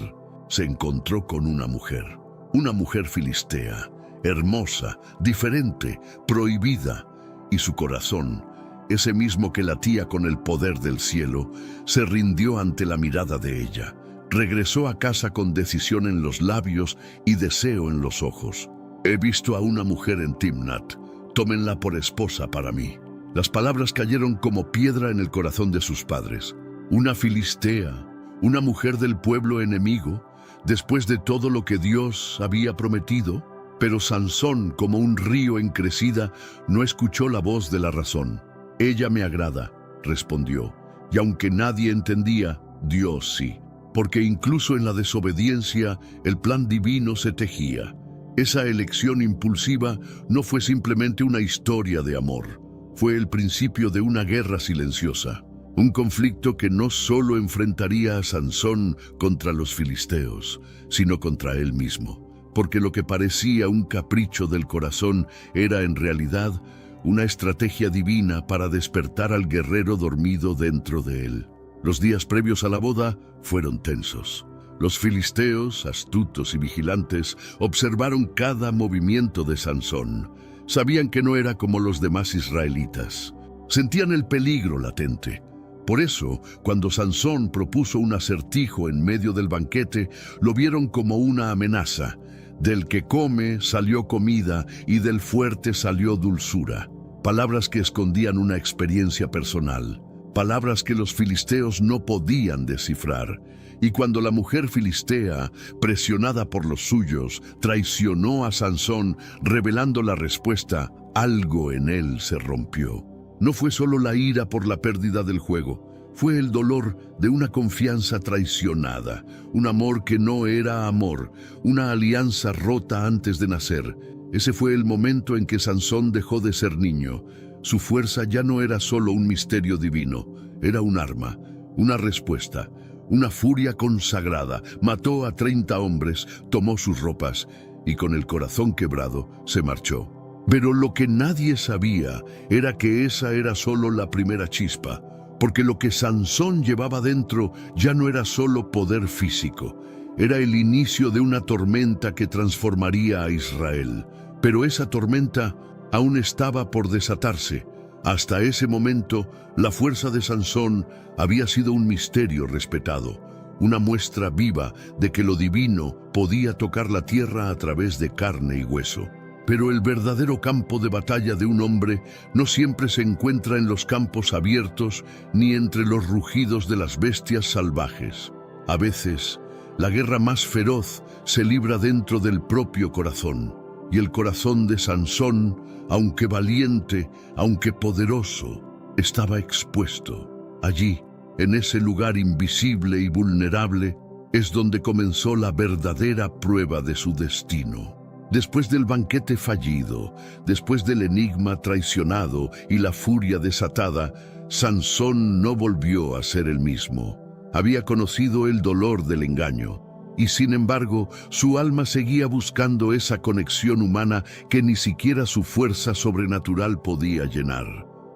Se encontró con una mujer filistea, hermosa, diferente, prohibida, y su corazón, ese mismo que latía con el poder del cielo, se rindió ante la mirada de ella. Regresó a casa con decisión en los labios y deseo en los ojos. He visto a una mujer en Timnat, tómenla por esposa para mí. Las palabras cayeron como piedra en el corazón de sus padres. Una filistea, una mujer del pueblo enemigo, después de todo lo que Dios había prometido. Pero Sansón, como un río en crecida, no escuchó la voz de la razón. Ella me agrada, respondió, y aunque nadie entendía, Dios sí. Porque incluso en la desobediencia, el plan divino se tejía. Esa elección impulsiva no fue simplemente una historia de amor. Fue el principio de una guerra silenciosa. Un conflicto que no solo enfrentaría a Sansón contra los filisteos, sino contra él mismo. Porque lo que parecía un capricho del corazón era en realidad una estrategia divina para despertar al guerrero dormido dentro de él. Los días previos a la boda fueron tensos. Los filisteos, astutos y vigilantes, observaron cada movimiento de Sansón. Sabían que no era como los demás israelitas. Sentían el peligro latente. Por eso, cuando Sansón propuso un acertijo en medio del banquete, lo vieron como una amenaza. Del que come salió comida y del fuerte salió dulzura. Palabras que escondían una experiencia personal. Palabras que los filisteos no podían descifrar. Y cuando la mujer filistea, presionada por los suyos, traicionó a Sansón, revelando la respuesta, algo en él se rompió. No fue solo la ira por la pérdida del juego, fue el dolor de una confianza traicionada, un amor que no era amor, una alianza rota antes de nacer. Ese fue el momento en que Sansón dejó de ser niño. Su fuerza ya no era solo un misterio divino, era un arma, una respuesta, una furia consagrada. Mató a 30 hombres, tomó sus ropas y con el corazón quebrado se marchó. Pero lo que nadie sabía era que esa era solo la primera chispa, porque lo que Sansón llevaba dentro ya no era solo poder físico, era el inicio de una tormenta que transformaría a Israel. Pero esa tormenta aún estaba por desatarse. Hasta ese momento, la fuerza de Sansón había sido un misterio respetado, una muestra viva de que lo divino podía tocar la tierra a través de carne y hueso. Pero el verdadero campo de batalla de un hombre no siempre se encuentra en los campos abiertos ni entre los rugidos de las bestias salvajes. A veces, la guerra más feroz se libra dentro del propio corazón. Y el corazón de Sansón, aunque valiente, aunque poderoso, estaba expuesto. Allí, en ese lugar invisible y vulnerable, es donde comenzó la verdadera prueba de su destino. Después del banquete fallido, después del enigma traicionado y la furia desatada, Sansón no volvió a ser el mismo. Había conocido el dolor del engaño, y sin embargo, su alma seguía buscando esa conexión humana que ni siquiera su fuerza sobrenatural podía llenar.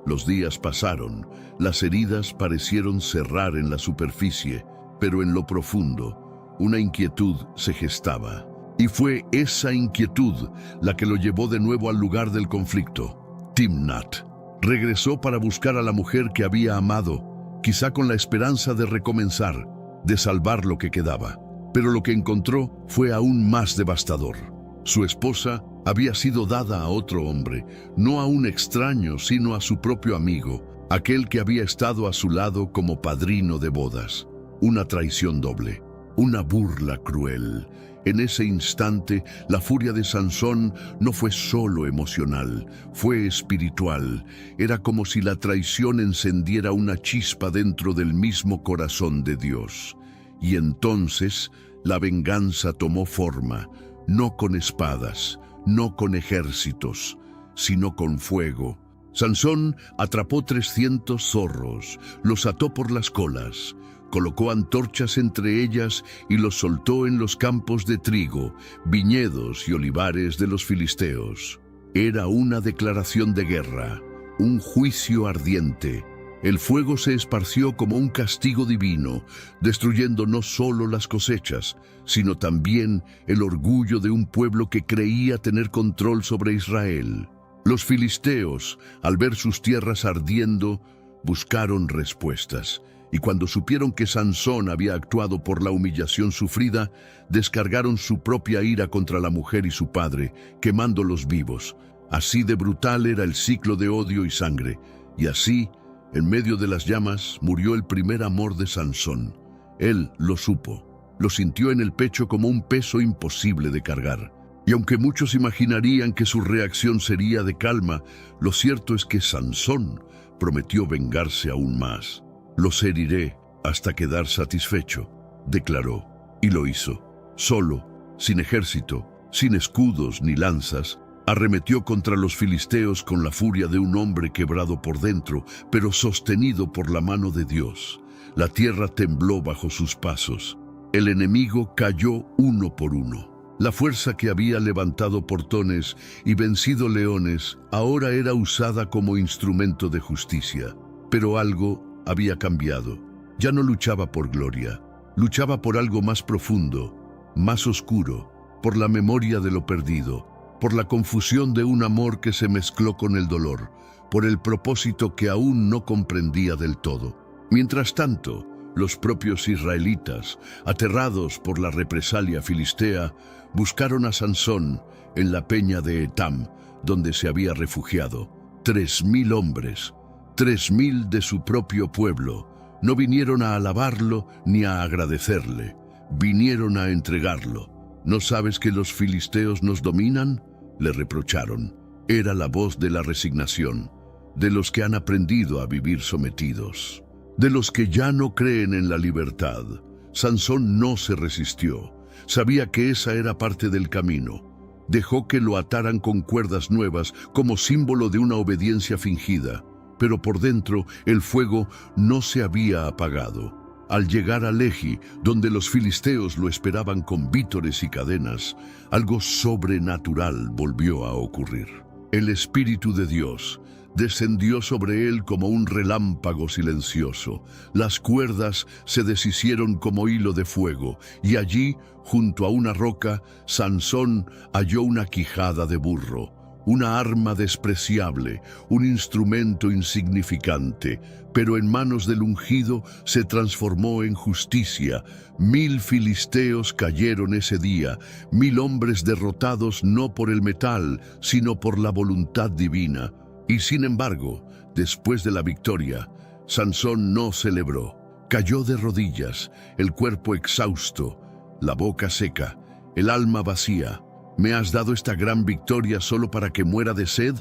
Los días pasaron, las heridas parecieron cerrar en la superficie, pero en lo profundo, una inquietud se gestaba. Y fue esa inquietud la que lo llevó de nuevo al lugar del conflicto, Timnat. Regresó para buscar a la mujer que había amado, quizá con la esperanza de recomenzar, de salvar lo que quedaba. Pero lo que encontró fue aún más devastador. Su esposa había sido dada a otro hombre, no a un extraño, sino a su propio amigo, aquel que había estado a su lado como padrino de bodas. Una traición doble, una burla cruel. En ese instante, la furia de Sansón no fue solo emocional, fue espiritual. Era como si la traición encendiera una chispa dentro del mismo corazón de Dios. Y entonces, la venganza tomó forma, no con espadas, no con ejércitos, sino con fuego. Sansón atrapó 300 zorros, los ató por las colas, colocó antorchas entre ellas y los soltó en los campos de trigo, viñedos y olivares de los filisteos. Era una declaración de guerra, un juicio ardiente. El fuego se esparció como un castigo divino, destruyendo no solo las cosechas, sino también el orgullo de un pueblo que creía tener control sobre Israel. Los filisteos, al ver sus tierras ardiendo, buscaron respuestas. Y cuando supieron que Sansón había actuado por la humillación sufrida, descargaron su propia ira contra la mujer y su padre, quemándolos vivos. Así de brutal era el ciclo de odio y sangre. Y así, en medio de las llamas, murió el primer amor de Sansón. Él lo supo, lo sintió en el pecho como un peso imposible de cargar. Y aunque muchos imaginarían que su reacción sería de calma, lo cierto es que Sansón prometió vengarse aún más. «Los heriré hasta quedar satisfecho», declaró, y lo hizo. Solo, sin ejército, sin escudos ni lanzas, arremetió contra los filisteos con la furia de un hombre quebrado por dentro, pero sostenido por la mano de Dios. La tierra tembló bajo sus pasos. El enemigo cayó uno por uno. La fuerza que había levantado portones y vencido leones ahora era usada como instrumento de justicia. Pero algo había cambiado. Ya no luchaba por gloria, luchaba por algo más profundo, más oscuro, por la memoria de lo perdido, por la confusión de un amor que se mezcló con el dolor, por el propósito que aún no comprendía del todo. Mientras tanto, los propios israelitas, aterrados por la represalia filistea, buscaron a Sansón en la peña de Etam, donde se había refugiado. 3000 hombres, 3000 de su propio pueblo, no vinieron a alabarlo ni a agradecerle, vinieron a entregarlo. ¿No sabes que los filisteos nos dominan?, le reprocharon. Era la voz de la resignación, de los que han aprendido a vivir sometidos, de los que ya no creen en la libertad. Sansón no se resistió, sabía que esa era parte del camino. Dejó que lo ataran con cuerdas nuevas como símbolo de una obediencia fingida. Pero por dentro el fuego no se había apagado. Al llegar a Lehi, donde los filisteos lo esperaban con vítores y cadenas, algo sobrenatural volvió a ocurrir. El Espíritu de Dios descendió sobre él como un relámpago silencioso. Las cuerdas se deshicieron como hilo de fuego, y allí, junto a una roca, Sansón halló una quijada de burro. Una arma despreciable, un instrumento insignificante, pero en manos del ungido se transformó en justicia. 1000 filisteos cayeron ese día, 1000 hombres derrotados no por el metal, sino por la voluntad divina. Y sin embargo, después de la victoria, Sansón no celebró. Cayó de rodillas, el cuerpo exhausto, la boca seca, el alma vacía. «¿Me has dado esta gran victoria solo para que muera de sed?»,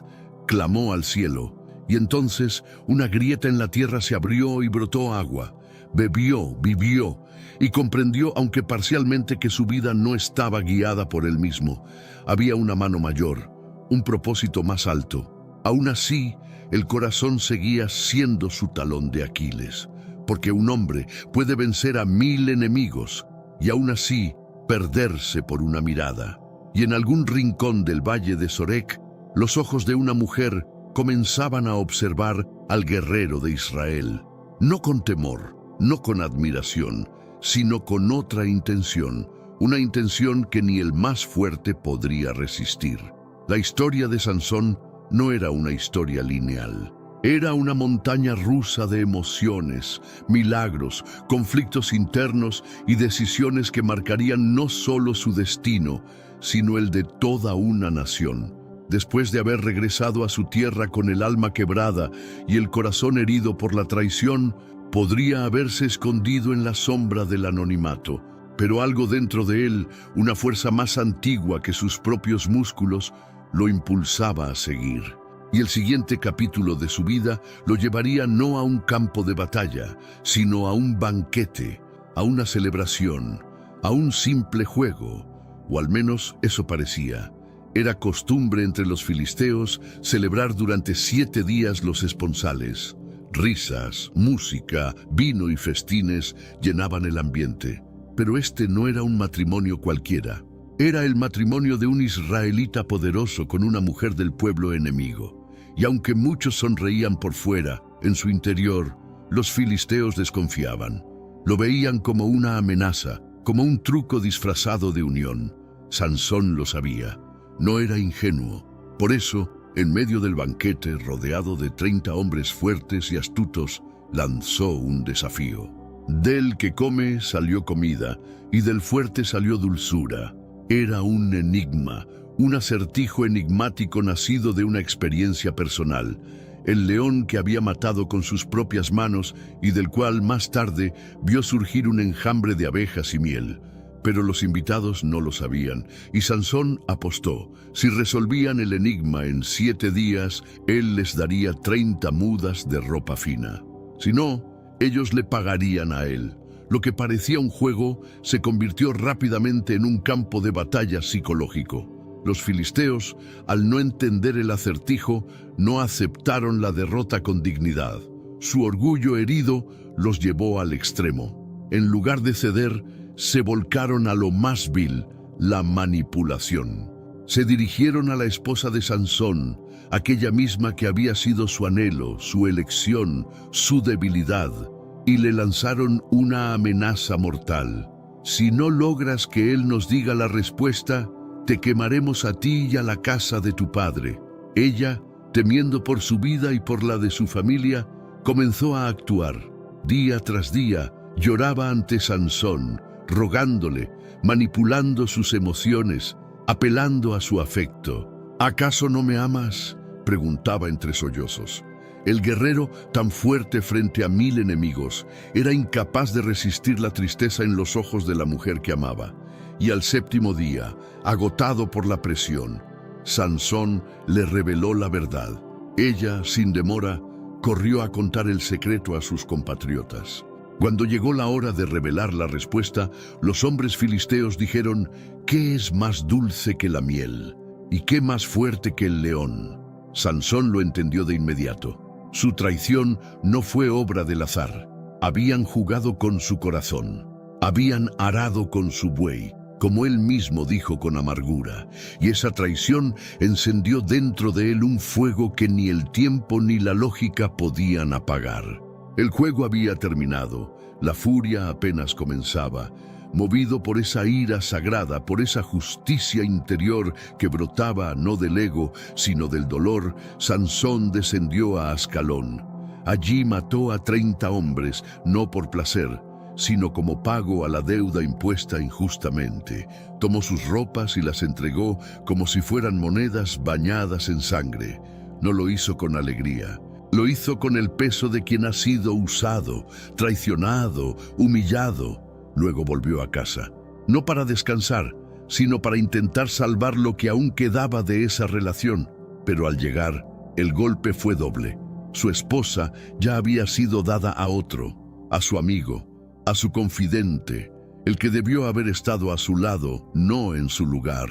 clamó al cielo. Y entonces una grieta en la tierra se abrió y brotó agua. Bebió, vivió, y comprendió, aunque parcialmente, que su vida no estaba guiada por él mismo. Había una mano mayor, un propósito más alto. Aún así, el corazón seguía siendo su talón de Aquiles, porque un hombre puede vencer a 1000 enemigos y aún así perderse por una mirada. Y en algún rincón del valle de Sorek, los ojos de una mujer comenzaban a observar al guerrero de Israel, no con temor, no con admiración, sino con otra intención, una intención que ni el más fuerte podría resistir. La historia de Sansón no era una historia lineal, Era una montaña rusa de emociones, milagros, conflictos internos y decisiones que marcarían no solo su destino, sino el de toda una nación. Después de haber regresado a su tierra con el alma quebrada y el corazón herido por la traición, podría haberse escondido en la sombra del anonimato. Pero algo dentro de él, una fuerza más antigua que sus propios músculos, lo impulsaba a seguir. Y el siguiente capítulo de su vida lo llevaría no a un campo de batalla, sino a un banquete, a una celebración, a un simple juego, o al menos eso parecía. Era costumbre entre los filisteos celebrar durante 7 días los esponsales. Risas, música, vino y festines llenaban el ambiente. Pero este no era un matrimonio cualquiera. Era el matrimonio de un israelita poderoso con una mujer del pueblo enemigo. Y aunque muchos sonreían por fuera, en su interior, los filisteos desconfiaban. Lo veían como una amenaza, como un truco disfrazado de unión. Sansón lo sabía. No era ingenuo. Por eso, en medio del banquete, rodeado de 30 hombres fuertes y astutos, lanzó un desafío. Del que come salió comida, y del fuerte salió dulzura. Era un enigma, un acertijo enigmático nacido de una experiencia personal. El león que había matado con sus propias manos y del cual más tarde vio surgir un enjambre de abejas y miel. Pero los invitados no lo sabían, y Sansón apostó. Si resolvían el enigma en 7 días, él les daría 30 mudas de ropa fina. Si no, ellos le pagarían a él. Lo que parecía un juego se convirtió rápidamente en un campo de batalla psicológico. Los filisteos, al no entender el acertijo, no aceptaron la derrota con dignidad. Su orgullo herido los llevó al extremo. En lugar de ceder, se volcaron a lo más vil, la manipulación. Se dirigieron a la esposa de Sansón, aquella misma que había sido su anhelo, su elección, su debilidad, y le lanzaron una amenaza mortal. Si no logras que él nos diga la respuesta, te quemaremos a ti y a la casa de tu padre. Ella, temiendo por su vida y por la de su familia, comenzó a actuar. Día tras día, lloraba ante Sansón, rogándole, manipulando sus emociones, apelando a su afecto. ¿Acaso no me amas?, preguntaba entre sollozos. El guerrero, tan fuerte frente a 1000 enemigos, era incapaz de resistir la tristeza en los ojos de la mujer que amaba. Y al 7º día, agotado por la presión, Sansón le reveló la verdad. Ella, sin demora, corrió a contar el secreto a sus compatriotas. Cuando llegó la hora de revelar la respuesta, los hombres filisteos dijeron: ¿qué es más dulce que la miel? ¿Y qué más fuerte que el león? Sansón lo entendió de inmediato. Su traición no fue obra del azar. Habían jugado con su corazón. Habían arado con su buey, como él mismo dijo con amargura, y esa traición encendió dentro de él un fuego que ni el tiempo ni la lógica podían apagar. El juego había terminado, la furia apenas comenzaba. Movido por esa ira sagrada, por esa justicia interior que brotaba no del ego, sino del dolor, Sansón descendió a Ascalón. Allí mató a 30 hombres, no por placer, sino como pago a la deuda impuesta injustamente. Tomó sus ropas y las entregó como si fueran monedas bañadas en sangre. No lo hizo con alegría. Lo hizo con el peso de quien ha sido usado, traicionado, humillado. Luego volvió a casa, no para descansar, sino para intentar salvar lo que aún quedaba de esa relación. Pero al llegar, el golpe fue doble. Su esposa ya había sido dada a otro, a su amigo, a su confidente, el que debió haber estado a su lado, no en su lugar.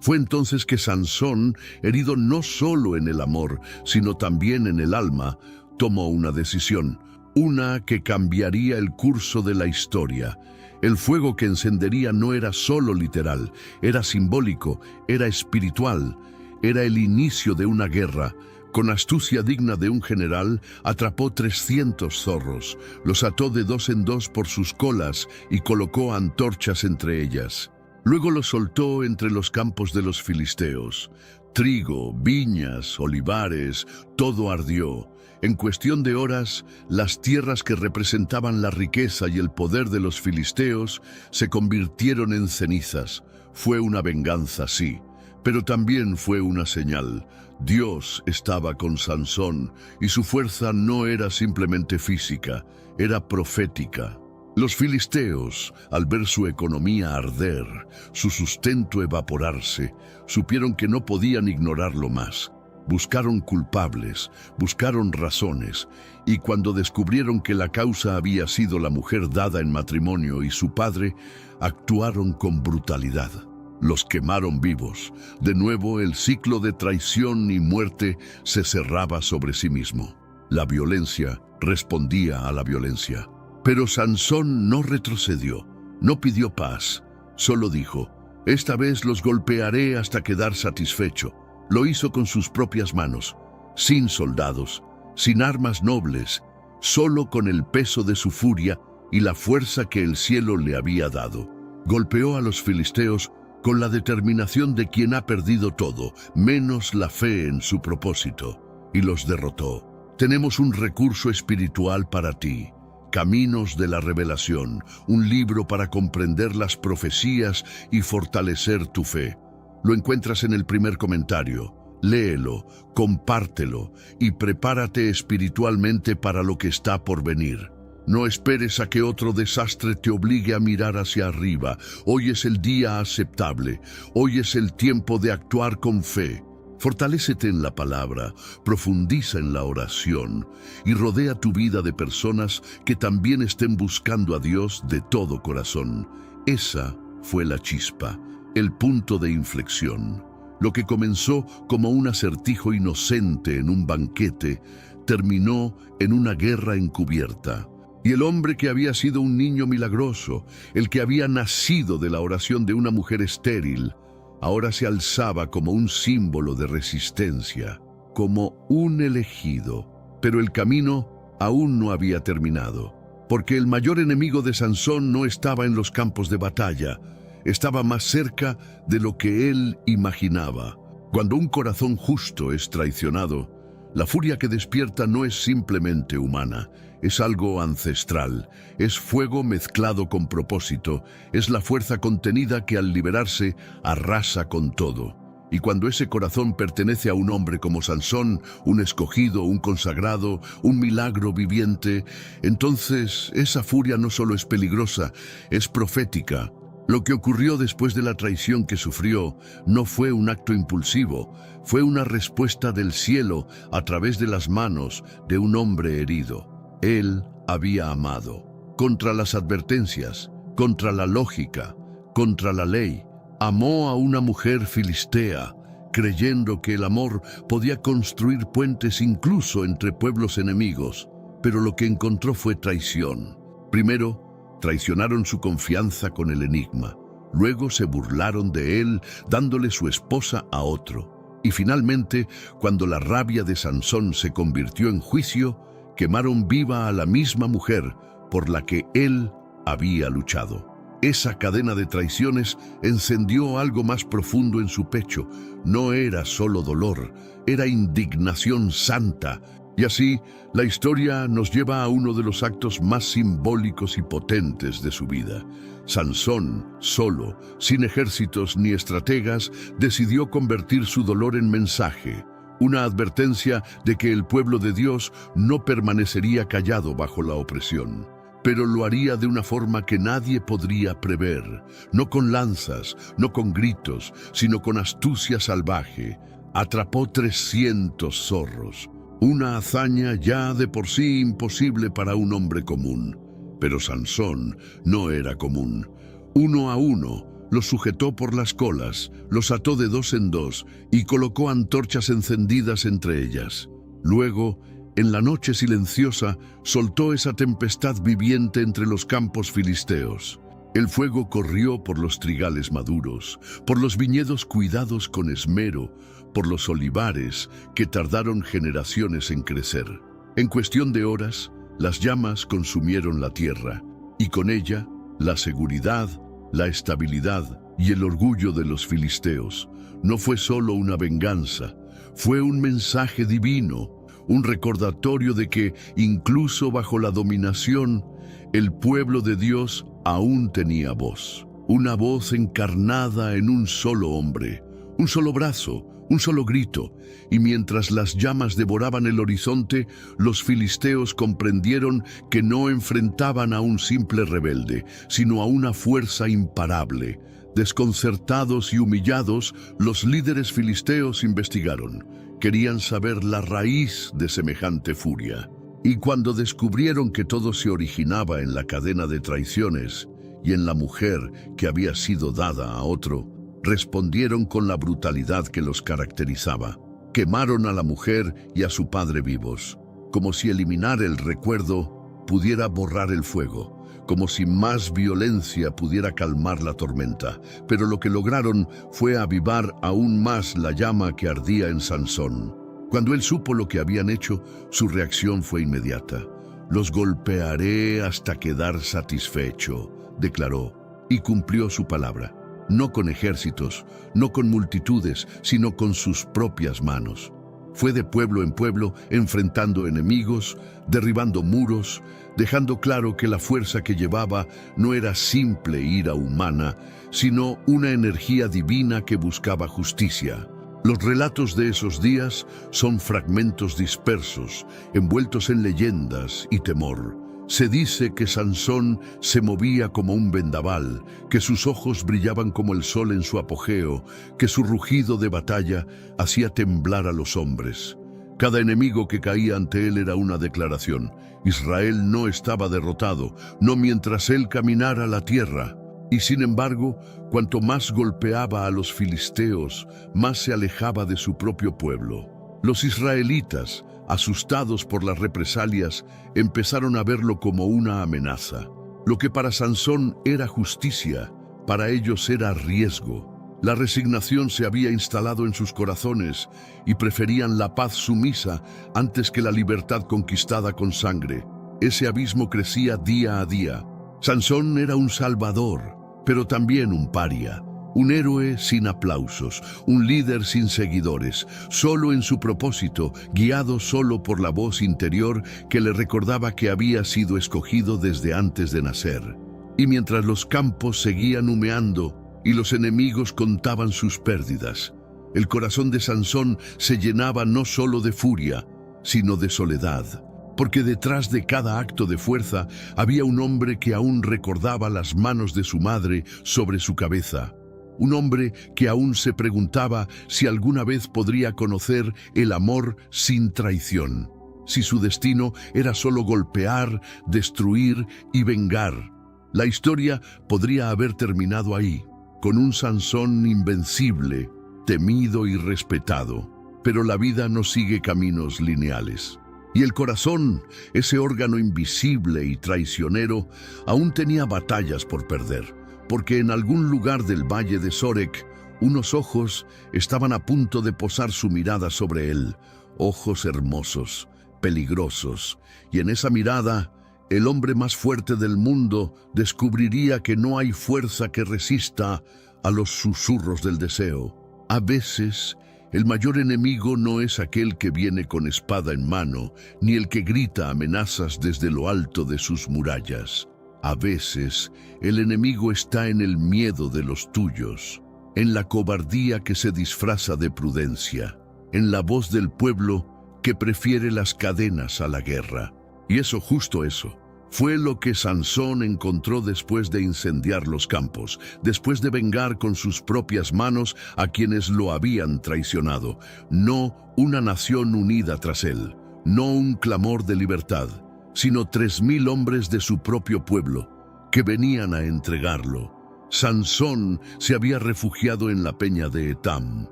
Fue entonces que Sansón, herido no solo en el amor, sino también en el alma, tomó una decisión, una que cambiaría el curso de la historia. El fuego que encendería no era solo literal, era simbólico, era espiritual, era el inicio de una guerra. Con astucia digna de un general, atrapó 300 zorros, los ató de 2 en 2 por sus colas y colocó antorchas entre ellas. Luego los soltó entre los campos de los filisteos. Trigo, viñas, olivares, todo ardió. En cuestión de horas, las tierras que representaban la riqueza y el poder de los filisteos se convirtieron en cenizas. Fue una venganza, sí, pero también fue una señal. Dios estaba con Sansón y su fuerza no era simplemente física, era profética. Los filisteos, al ver su economía arder, su sustento evaporarse, supieron que no podían ignorarlo más. Buscaron culpables, buscaron razones, y cuando descubrieron que la causa había sido la mujer dada en matrimonio y su padre, actuaron con brutalidad. Los quemaron vivos. De nuevo, el ciclo de traición y muerte se cerraba sobre sí mismo. La violencia respondía a la violencia. Pero Sansón no retrocedió, no pidió paz, solo dijo: esta vez los golpearé hasta quedar satisfecho. Lo hizo con sus propias manos, sin soldados, sin armas nobles, solo con el peso de su furia y la fuerza que el cielo le había dado. Golpeó a los filisteos con la determinación de quien ha perdido todo, menos la fe en su propósito, y los derrotó. Tenemos un recurso espiritual para ti. Caminos de la Revelación, un libro para comprender las profecías y fortalecer tu fe. Lo encuentras en el primer comentario. Léelo, compártelo y prepárate espiritualmente para lo que está por venir. No esperes a que otro desastre te obligue a mirar hacia arriba. Hoy es el día aceptable. Hoy es el tiempo de actuar con fe. Fortalécete en la palabra, profundiza en la oración y rodea tu vida de personas que también estén buscando a Dios de todo corazón. Esa fue la chispa, el punto de inflexión. Lo que comenzó como un acertijo inocente en un banquete, terminó en una guerra encubierta. Y el hombre que había sido un niño milagroso, el que había nacido de la oración de una mujer estéril, ahora se alzaba como un símbolo de resistencia, como un elegido. Pero el camino aún no había terminado, porque el mayor enemigo de Sansón no estaba en los campos de batalla, estaba más cerca de lo que él imaginaba. Cuando un corazón justo es traicionado, la furia que despierta no es simplemente humana, es algo ancestral, es fuego mezclado con propósito, es la fuerza contenida que al liberarse arrasa con todo. Y cuando ese corazón pertenece a un hombre como Sansón, un escogido, un consagrado, un milagro viviente, entonces esa furia no solo es peligrosa, es profética. Lo que ocurrió después de la traición que sufrió no fue un acto impulsivo, fue una respuesta del cielo a través de las manos de un hombre herido. Él había amado, contra las advertencias, contra la lógica, contra la ley. Amó a una mujer filistea, creyendo que el amor podía construir puentes incluso entre pueblos enemigos, pero lo que encontró fue traición. Primero, traicionaron su confianza con el enigma. Luego se burlaron de él, dándole su esposa a otro. Y finalmente, cuando la rabia de Sansón se convirtió en juicio, quemaron viva a la misma mujer por la que él había luchado. Esa cadena de traiciones encendió algo más profundo en su pecho. No era solo dolor, era indignación santa. Y así, la historia nos lleva a uno de los actos más simbólicos y potentes de su vida. Sansón, solo, sin ejércitos ni estrategas, decidió convertir su dolor en mensaje. Una advertencia de que el pueblo de Dios no permanecería callado bajo la opresión, pero lo haría de una forma que nadie podría prever, no con lanzas, no con gritos, sino con astucia salvaje. Atrapó 300 zorros, una hazaña ya de por sí imposible para un hombre común. Pero Sansón no era común. Uno a uno, los sujetó por las colas, los ató de dos en dos y colocó antorchas encendidas entre ellas. Luego, en la noche silenciosa, soltó esa tempestad viviente entre los campos filisteos. El fuego corrió por los trigales maduros, por los viñedos cuidados con esmero, por los olivares que tardaron generaciones en crecer. En cuestión de horas, las llamas consumieron la tierra, y con ella, la seguridad, la estabilidad y el orgullo de los filisteos no fue solo una venganza, fue un mensaje divino, un recordatorio de que, incluso bajo la dominación, el pueblo de Dios aún tenía voz. Una voz encarnada en un solo hombre, un solo brazo, un solo grito, y mientras las llamas devoraban el horizonte, los filisteos comprendieron que no enfrentaban a un simple rebelde, sino a una fuerza imparable. Desconcertados y humillados, los líderes filisteos investigaron. Querían saber la raíz de semejante furia. Y cuando descubrieron que todo se originaba en la cadena de traiciones y en la mujer que había sido dada a otro, respondieron con la brutalidad que los caracterizaba. Quemaron a la mujer y a su padre vivos, como si eliminar el recuerdo pudiera borrar el fuego, como si más violencia pudiera calmar la tormenta. Pero lo que lograron fue avivar aún más la llama que ardía en Sansón. Cuando él supo lo que habían hecho, su reacción fue inmediata. «Los golpearé hasta quedar satisfecho», declaró, y cumplió su palabra. No con ejércitos, no con multitudes, sino con sus propias manos. Fue de pueblo en pueblo, enfrentando enemigos, derribando muros, dejando claro que la fuerza que llevaba no era simple ira humana, sino una energía divina que buscaba justicia. Los relatos de esos días son fragmentos dispersos, envueltos en leyendas y temor. Se dice que Sansón se movía como un vendaval, que sus ojos brillaban como el sol en su apogeo, que su rugido de batalla hacía temblar a los hombres. Cada enemigo que caía ante él era una declaración. Israel no estaba derrotado, no mientras él caminara la tierra. Y sin embargo, cuanto más golpeaba a los filisteos, más se alejaba de su propio pueblo. Los israelitas, asustados por las represalias, empezaron a verlo como una amenaza. Lo que para Sansón era justicia, para ellos era riesgo. La resignación se había instalado en sus corazones y preferían la paz sumisa antes que la libertad conquistada con sangre. Ese abismo crecía día a día. Sansón era un salvador, pero también un paria. Un héroe sin aplausos, un líder sin seguidores, solo en su propósito, guiado solo por la voz interior que le recordaba que había sido escogido desde antes de nacer. Y mientras los campos seguían humeando y los enemigos contaban sus pérdidas, el corazón de Sansón se llenaba no solo de furia, sino de soledad. Porque detrás de cada acto de fuerza había un hombre que aún recordaba las manos de su madre sobre su cabeza. Un hombre que aún se preguntaba si alguna vez podría conocer el amor sin traición, si su destino era solo golpear, destruir y vengar. La historia podría haber terminado ahí, con un Sansón invencible, temido y respetado. Pero la vida no sigue caminos lineales. Y el corazón, ese órgano invisible y traicionero, aún tenía batallas por perder. Porque en algún lugar del valle de Sorek, unos ojos estaban a punto de posar su mirada sobre él, ojos hermosos, peligrosos, y en esa mirada, el hombre más fuerte del mundo descubriría que no hay fuerza que resista a los susurros del deseo. A veces, el mayor enemigo no es aquel que viene con espada en mano, ni el que grita amenazas desde lo alto de sus murallas. A veces, el enemigo está en el miedo de los tuyos, en la cobardía que se disfraza de prudencia, en la voz del pueblo que prefiere las cadenas a la guerra. Y justo eso, fue lo que Sansón encontró después de incendiar los campos, después de vengar con sus propias manos a quienes lo habían traicionado. No una nación unida tras él, no un clamor de libertad, sino 3,000 hombres de su propio pueblo que venían a entregarlo. Sansón se había refugiado en la peña de Etam,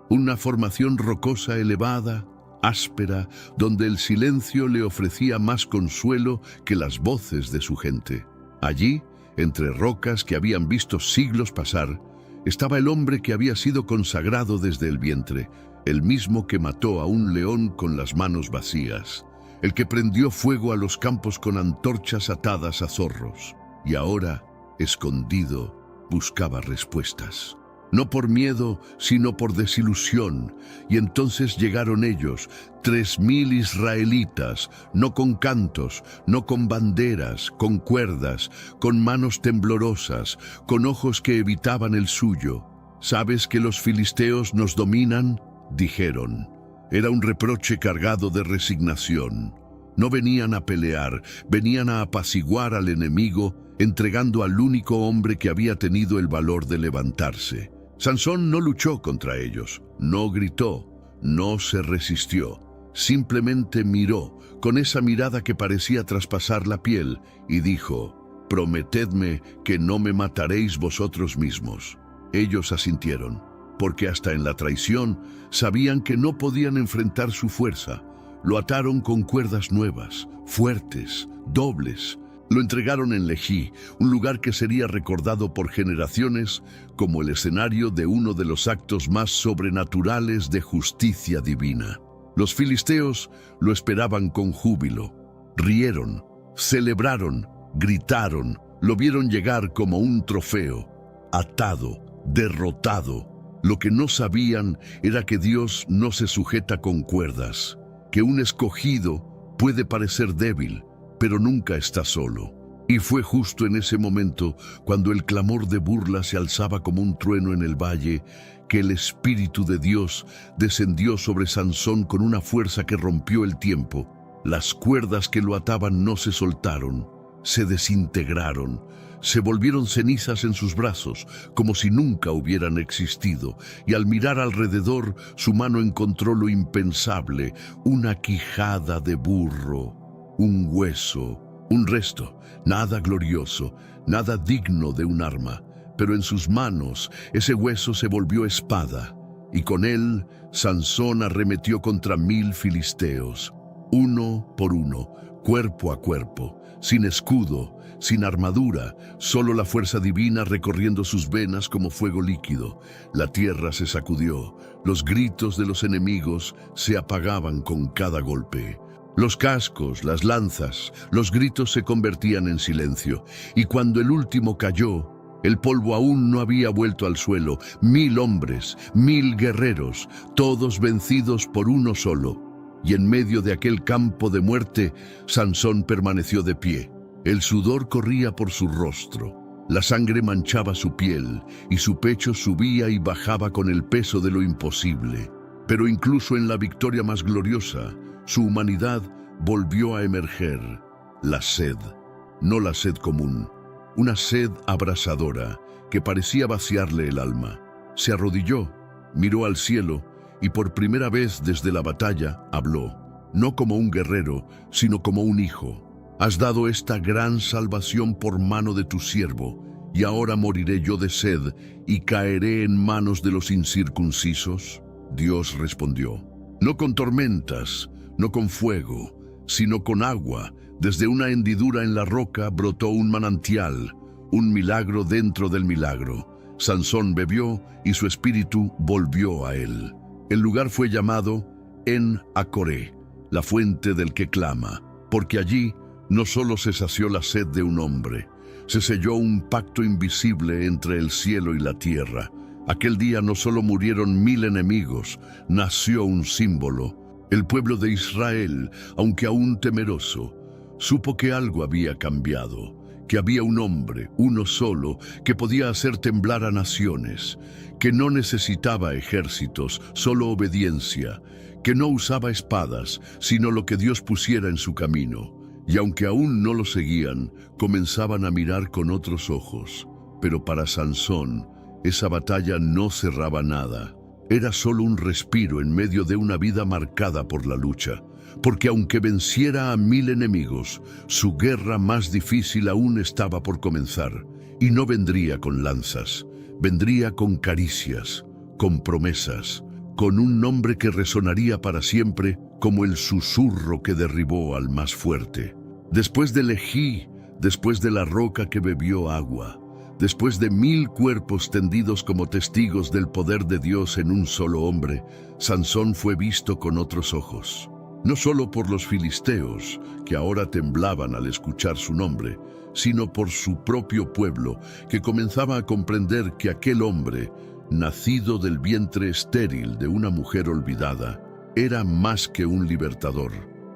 una formación rocosa elevada, áspera, donde el silencio le ofrecía más consuelo que las voces de su gente. Allí, entre rocas que habían visto siglos pasar, estaba el hombre que había sido consagrado desde el vientre, el mismo que mató a un león con las manos vacías, el que prendió fuego a los campos con antorchas atadas a zorros, y ahora, escondido, buscaba respuestas. No por miedo, sino por desilusión. Y entonces llegaron ellos, 3000 israelitas, no con cantos, no con banderas, con cuerdas, con manos temblorosas, con ojos que evitaban el suyo. ¿Sabes que los filisteos nos dominan?, dijeron. Era un reproche cargado de resignación. No venían a pelear, venían a apaciguar al enemigo, entregando al único hombre que había tenido el valor de levantarse. Sansón no luchó contra ellos, no gritó, no se resistió. Simplemente miró, con esa mirada que parecía traspasar la piel, y dijo: «Prometedme que no me mataréis vosotros mismos». Ellos asintieron, porque hasta en la traición sabían que no podían enfrentar su fuerza. Lo ataron con cuerdas nuevas, fuertes, dobles. Lo entregaron en Lejí, un lugar que sería recordado por generaciones como el escenario de uno de los actos más sobrenaturales de justicia divina. Los filisteos lo esperaban con júbilo. Rieron, celebraron, gritaron, lo vieron llegar como un trofeo, atado, derrotado. Lo que no sabían era que Dios no se sujeta con cuerdas, que un escogido puede parecer débil, pero nunca está solo. Y fue justo en ese momento, cuando el clamor de burla se alzaba como un trueno en el valle, que el Espíritu de Dios descendió sobre Sansón con una fuerza que rompió el tiempo. Las cuerdas que lo ataban no se soltaron, se desintegraron, se volvieron cenizas en sus brazos, como si nunca hubieran existido, y al mirar alrededor, su mano encontró lo impensable, una quijada de burro. Un hueso, un resto, nada glorioso, nada digno de un arma, pero en sus manos ese hueso se volvió espada, y con él Sansón arremetió contra 1000 filisteos, uno por uno, cuerpo a cuerpo, sin escudo, sin armadura, solo la fuerza divina recorriendo sus venas como fuego líquido. La tierra se sacudió, los gritos de los enemigos se apagaban con cada golpe. Los cascos, las lanzas, los gritos se convertían en silencio, y cuando el último cayó, el polvo aún no había vuelto al suelo. 1000 hombres, 1000 guerreros, todos vencidos por uno solo. Y en medio de aquel campo de muerte, Sansón permaneció de pie. El sudor corría por su rostro, la sangre manchaba su piel, y su pecho subía y bajaba con el peso de lo imposible. Pero incluso en la victoria más gloriosa, su humanidad volvió a emerger. La sed, no la sed común, una sed abrasadora que parecía vaciarle el alma. Se arrodilló, miró al cielo y por primera vez desde la batalla habló, no como un guerrero, sino como un hijo. Has dado esta gran salvación por mano de tu siervo, y ahora moriré yo de sed y caeré en manos de los incircuncisos. Dios respondió, no con tormentas, no con fuego, sino con agua. Desde una hendidura en la roca brotó un manantial, un milagro dentro del milagro. Sansón bebió y su espíritu volvió a él. El lugar fue llamado En Acoré, la fuente del que clama, porque allí no solo se sació la sed de un hombre, se selló un pacto invisible entre el cielo y la tierra. Aquel día no solo murieron 1000 enemigos, nació un símbolo. El pueblo de Israel, aunque aún temeroso, supo que algo había cambiado, que había un hombre, uno solo, que podía hacer temblar a naciones, que no necesitaba ejércitos, solo obediencia, que no usaba espadas, sino lo que Dios pusiera en su camino. Y aunque aún no lo seguían, comenzaban a mirar con otros ojos. Pero para Sansón, esa batalla no cerraba nada. Era solo un respiro en medio de una vida marcada por la lucha, porque aunque venciera a 1000 enemigos, su guerra más difícil aún estaba por comenzar, y no vendría con lanzas, vendría con caricias, con promesas, con un nombre que resonaría para siempre como el susurro que derribó al más fuerte. Después de Lejí, después de la roca que bebió agua, después de 1000 cuerpos tendidos como testigos del poder de Dios en un solo hombre, Sansón fue visto con otros ojos. no solo por los filisteos, que ahora temblaban al escuchar su nombre, sino por su propio pueblo, que comenzaba a comprender que aquel hombre, nacido del vientre estéril de una mujer olvidada, era más que un libertador,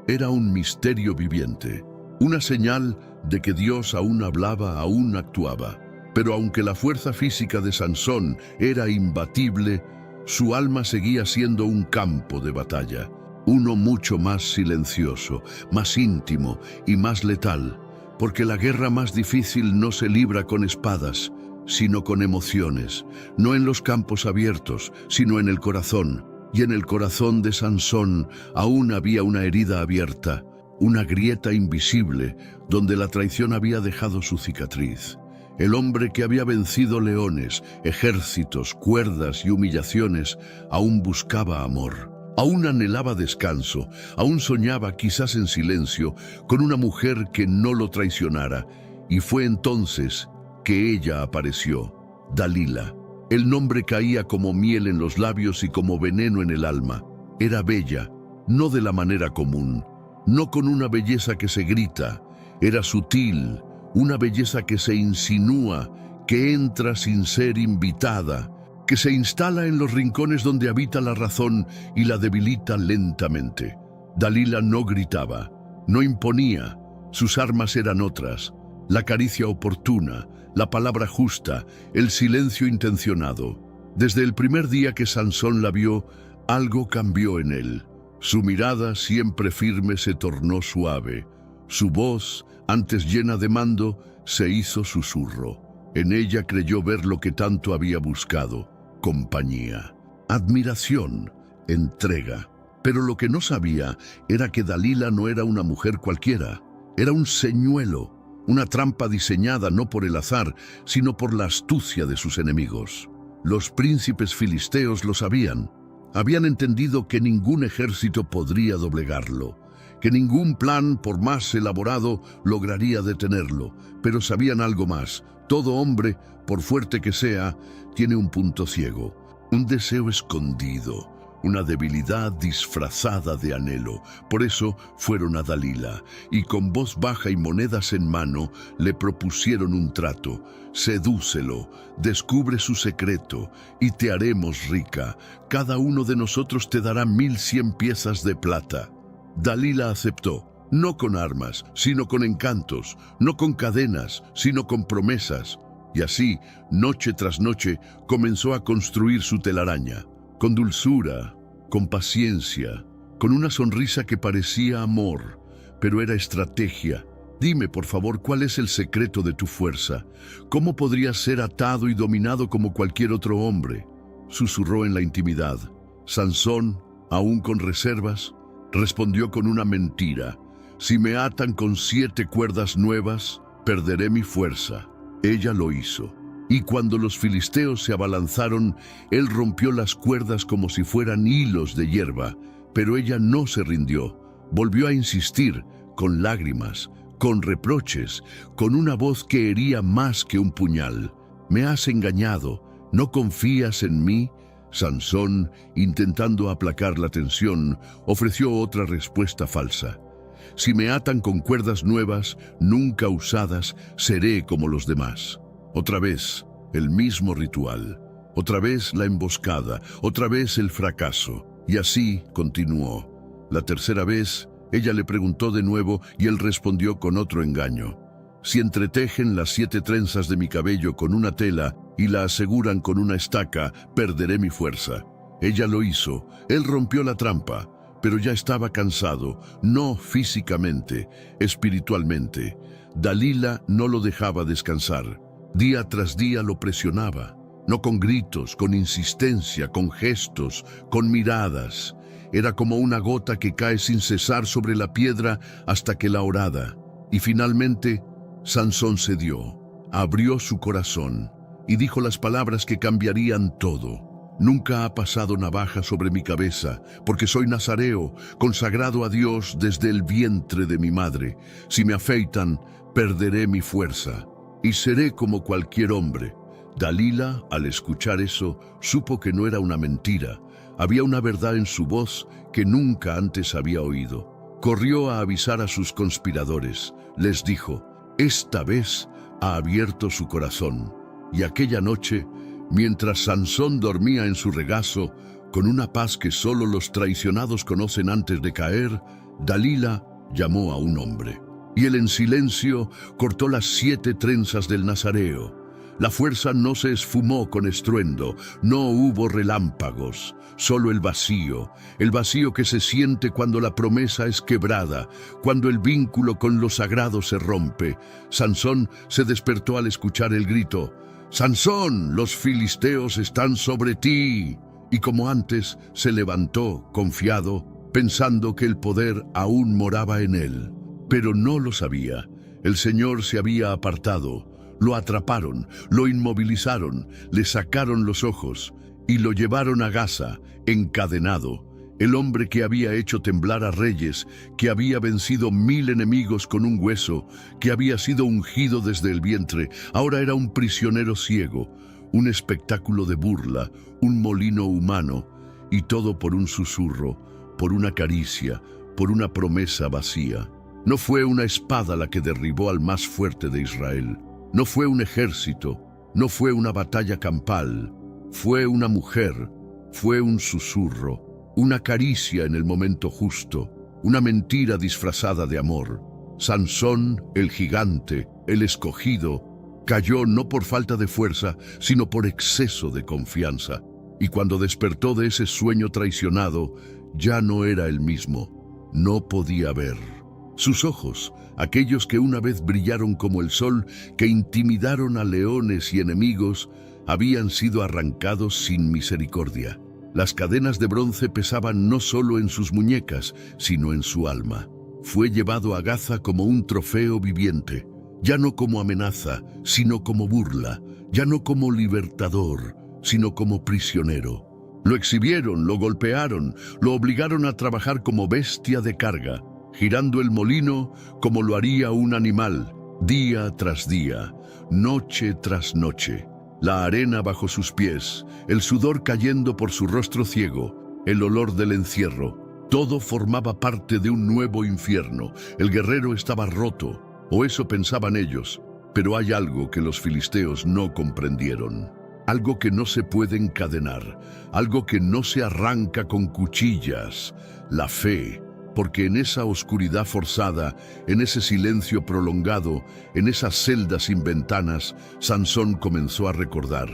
era un misterio viviente, una señal de que Dios aún hablaba, aún actuaba. Pero aunque la fuerza física de Sansón era imbatible, su alma seguía siendo un campo de batalla, uno mucho más silencioso, más íntimo y más letal, porque la guerra más difícil no se libra con espadas, sino con emociones, no en los campos abiertos, sino en el corazón. Y en el corazón de Sansón aún había una herida abierta, una grieta invisible, donde la traición había dejado su cicatriz. El hombre que había vencido leones, ejércitos, cuerdas y humillaciones, aún buscaba amor. Aún anhelaba descanso, aún soñaba, quizás en silencio, con una mujer que no lo traicionara. Y fue entonces que ella apareció, Dalila. El nombre caía como miel en los labios y como veneno en el alma. Era bella, no de la manera común, no con una belleza que se grita. Era sutil, una belleza que se insinúa, que entra sin ser invitada, que se instala en los rincones donde habita la razón y la debilita lentamente. Dalila no gritaba, no imponía, sus armas eran otras, la caricia oportuna, la palabra justa, el silencio intencionado. Desde el primer día que Sansón la vio, algo cambió en él. Su mirada, siempre firme, se tornó suave. Su voz, antes llena de mando, se hizo susurro. En ella creyó ver lo que tanto había buscado: compañía, admiración, entrega. Pero lo que no sabía era que Dalila no era una mujer cualquiera. Era un señuelo, una trampa diseñada no por el azar, sino por la astucia de sus enemigos. Los príncipes filisteos lo sabían. Habían entendido que ningún ejército podría doblegarlo, que ningún plan, por más elaborado, lograría detenerlo. Pero sabían algo más: todo hombre, por fuerte que sea, tiene un punto ciego, un deseo escondido, una debilidad disfrazada de anhelo. Por eso fueron a Dalila, y con voz baja y monedas en mano, le propusieron un trato: sedúcelo, descubre su secreto, y te haremos rica. Cada uno de nosotros te dará 1100 piezas de plata. Dalila aceptó, no con armas, sino con encantos, no con cadenas, sino con promesas. Y así, noche tras noche, comenzó a construir su telaraña, con dulzura, con paciencia, con una sonrisa que parecía amor, pero era estrategia. Dime, por favor, ¿cuál es el secreto de tu fuerza? ¿Cómo podrías ser atado y dominado como cualquier otro hombre? Susurró en la intimidad. Sansón, aún con reservas, respondió con una mentira: si me atan con 7 cuerdas nuevas, perderé mi fuerza. Ella lo hizo. Y cuando los filisteos se abalanzaron, él rompió las cuerdas como si fueran hilos de hierba. Pero ella no se rindió. Volvió a insistir, con lágrimas, con reproches, con una voz que hería más que un puñal. Me has engañado, ¿no confías en mí? Sansón, intentando aplacar la tensión, ofreció otra respuesta falsa: si me atan con cuerdas nuevas, nunca usadas, seré como los demás. Otra vez, el mismo ritual. Otra vez la emboscada. Otra vez el fracaso. Y así continuó. La tercera vez, ella le preguntó de nuevo y él respondió con otro engaño: si entretejen las 7 trenzas de mi cabello con una tela y la aseguran con una estaca, perderé mi fuerza. Ella lo hizo. Él rompió la trampa, pero ya estaba cansado, no físicamente, espiritualmente. Dalila no lo dejaba descansar. Día tras día lo presionaba, no con gritos, con insistencia, con gestos, con miradas. Era como una gota que cae sin cesar sobre la piedra hasta que la horada. Y finalmente, Sansón cedió, abrió su corazón y dijo las palabras que cambiarían todo. Nunca ha pasado navaja sobre mi cabeza, porque soy nazareo, consagrado a Dios desde el vientre de mi madre. Si me afeitan, perderé mi fuerza y seré como cualquier hombre. Dalila, al escuchar eso, supo que no era una mentira. Había una verdad en su voz que nunca antes había oído. Corrió a avisar a sus conspiradores. Les dijo: «Esta vez ha abierto su corazón». Y aquella noche, mientras Sansón dormía en su regazo, con una paz que solo los traicionados conocen antes de caer, Dalila llamó a un hombre. Y él en silencio cortó las 7 trenzas del nazareo. La fuerza no se esfumó con estruendo, no hubo relámpagos, solo el vacío que se siente cuando la promesa es quebrada, cuando el vínculo con lo sagrado se rompe. Sansón se despertó al escuchar el grito: «Sansón, los filisteos están sobre ti». Y como antes, se levantó, confiado, pensando que el poder aún moraba en él. Pero no lo sabía. El Señor se había apartado. Lo atraparon, lo inmovilizaron, le sacaron los ojos y lo llevaron a Gaza, encadenado. El hombre que había hecho temblar a reyes, que había vencido 1000 enemigos con un hueso, que había sido ungido desde el vientre, ahora era un prisionero ciego, un espectáculo de burla, un molino humano, y todo por un susurro, por una caricia, por una promesa vacía. No fue una espada la que derribó al más fuerte de Israel. No fue un ejército, no fue una batalla campal, fue una mujer, fue un susurro, una caricia en el momento justo, una mentira disfrazada de amor. Sansón, el gigante, el escogido, cayó no por falta de fuerza, sino por exceso de confianza. Y cuando despertó de ese sueño traicionado, ya no era el mismo, no podía ver. Sus ojos, aquellos que una vez brillaron como el sol, que intimidaron a leones y enemigos, habían sido arrancados sin misericordia. Las cadenas de bronce pesaban no solo en sus muñecas, sino en su alma. Fue llevado a Gaza como un trofeo viviente, ya no como amenaza, sino como burla, ya no como libertador, sino como prisionero. Lo exhibieron, lo golpearon, lo obligaron a trabajar como bestia de carga, girando el molino como lo haría un animal, día tras día, noche tras noche. La arena bajo sus pies, el sudor cayendo por su rostro ciego, el olor del encierro, todo formaba parte de un nuevo infierno. El guerrero estaba roto, o eso pensaban ellos, pero hay algo que los filisteos no comprendieron. Algo que no se puede encadenar, algo que no se arranca con cuchillas: la fe. Porque en esa oscuridad forzada, en ese silencio prolongado, en esas celdas sin ventanas, Sansón comenzó a recordar.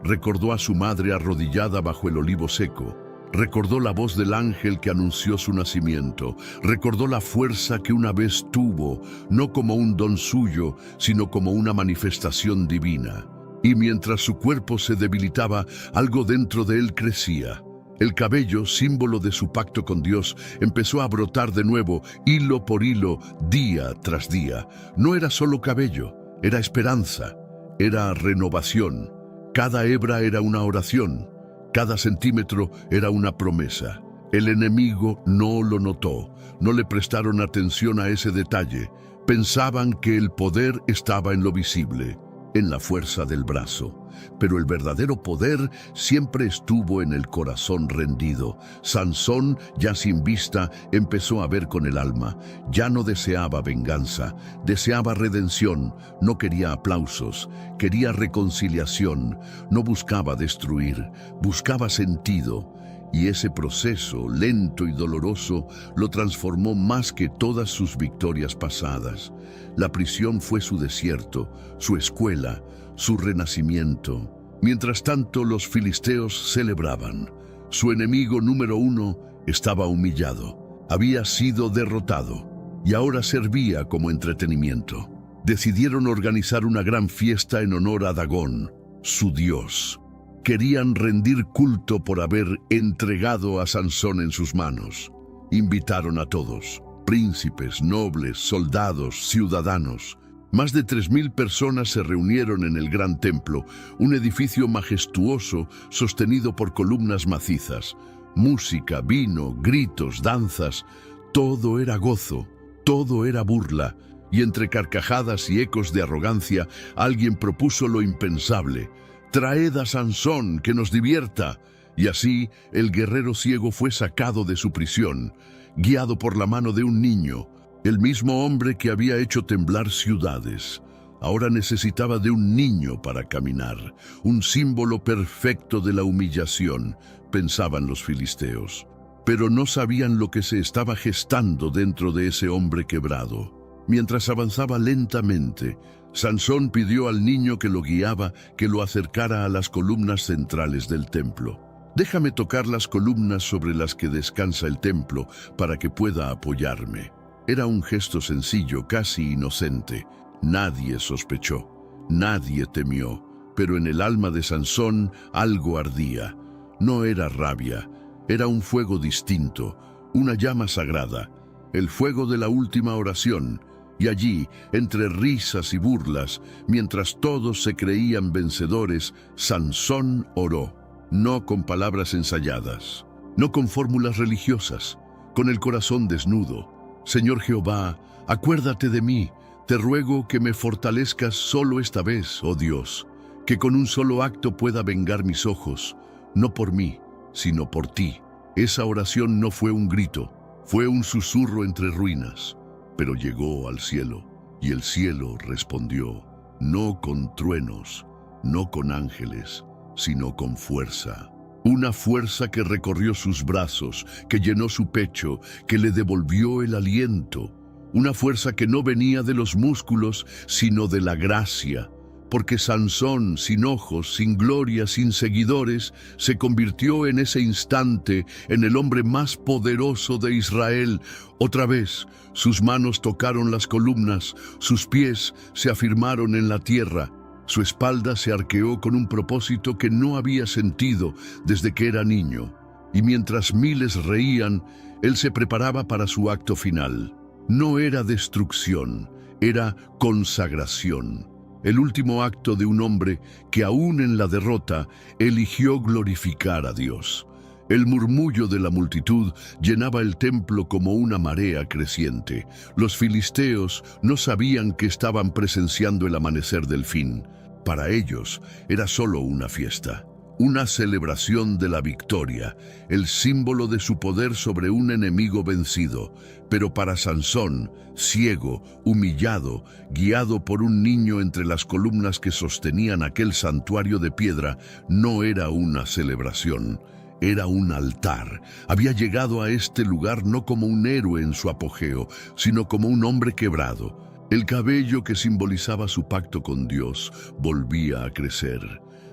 Recordó a su madre arrodillada bajo el olivo seco. Recordó la voz del ángel que anunció su nacimiento. Recordó la fuerza que una vez tuvo, no como un don suyo, sino como una manifestación divina. Y mientras su cuerpo se debilitaba, algo dentro de él crecía. El cabello, símbolo de su pacto con Dios, empezó a brotar de nuevo, hilo por hilo, día tras día. No era solo cabello, era esperanza, era renovación. Cada hebra era una oración, cada centímetro era una promesa. El enemigo no lo notó, no le prestaron atención a ese detalle. Pensaban que el poder estaba en lo visible, en la fuerza del brazo. Pero el verdadero poder siempre estuvo en el corazón rendido. Sansón, ya sin vista, empezó a ver con el alma. Ya no deseaba venganza, deseaba redención. No quería aplausos, quería reconciliación. No buscaba destruir, buscaba sentido. Y ese proceso, lento y doloroso, lo transformó más que todas sus victorias pasadas. La prisión fue su desierto, su escuela, su renacimiento. Mientras tanto, los filisteos celebraban. Su enemigo número 1 estaba humillado, había sido derrotado y ahora servía como entretenimiento. Decidieron organizar una gran fiesta en honor a Dagón, su dios. Querían rendir culto por haber entregado a Sansón en sus manos. Invitaron a todos: príncipes, nobles, soldados, ciudadanos. Más de 3000 personas se reunieron en el gran templo, un edificio majestuoso sostenido por columnas macizas. Música, vino, gritos, danzas, todo era gozo, todo era burla, y entre carcajadas y ecos de arrogancia, alguien propuso lo impensable: traed a Sansón, que nos divierta. Y así el guerrero ciego fue sacado de su prisión, guiado por la mano de un niño, el mismo hombre que había hecho temblar ciudades. Ahora necesitaba de un niño para caminar, un símbolo perfecto de la humillación, pensaban los filisteos. Pero no sabían lo que se estaba gestando dentro de ese hombre quebrado. Mientras avanzaba lentamente, Sansón pidió al niño que lo guiaba que lo acercara a las columnas centrales del templo. Déjame tocar las columnas sobre las que descansa el templo para que pueda apoyarme. Era un gesto sencillo, casi inocente. Nadie sospechó, nadie temió, pero en el alma de Sansón algo ardía. No era rabia, era un fuego distinto, una llama sagrada, el fuego de la última oración. Y allí, entre risas y burlas, mientras todos se creían vencedores, Sansón oró, no con palabras ensayadas, no con fórmulas religiosas, con el corazón desnudo. Señor Jehová, acuérdate de mí. Te ruego que me fortalezcas solo esta vez, oh Dios, que con un solo acto pueda vengar mis ojos, no por mí, sino por ti. Esa oración no fue un grito, fue un susurro entre ruinas, pero llegó al cielo, y el cielo respondió, no con truenos, no con ángeles, sino con fuerza. Una fuerza que recorrió sus brazos, que llenó su pecho, que le devolvió el aliento. Una fuerza que no venía de los músculos, sino de la gracia, porque Sansón, sin ojos, sin gloria, sin seguidores, se convirtió en ese instante en el hombre más poderoso de Israel. Otra vez, sus manos tocaron las columnas, sus pies se afirmaron en la tierra, su espalda se arqueó con un propósito que no había sentido desde que era niño, y mientras miles reían, él se preparaba para su acto final. No era destrucción, era consagración. El último acto de un hombre que aún en la derrota eligió glorificar a Dios. El murmullo de la multitud llenaba el templo como una marea creciente. Los filisteos no sabían que estaban presenciando el amanecer del fin. Para ellos era solo una fiesta. Una celebración de la victoria, el símbolo de su poder sobre un enemigo vencido. Pero para Sansón, ciego, humillado, guiado por un niño entre las columnas que sostenían aquel santuario de piedra, no era una celebración, era un altar. Había llegado a este lugar no como un héroe en su apogeo, sino como un hombre quebrado. El cabello que simbolizaba su pacto con Dios volvía a crecer.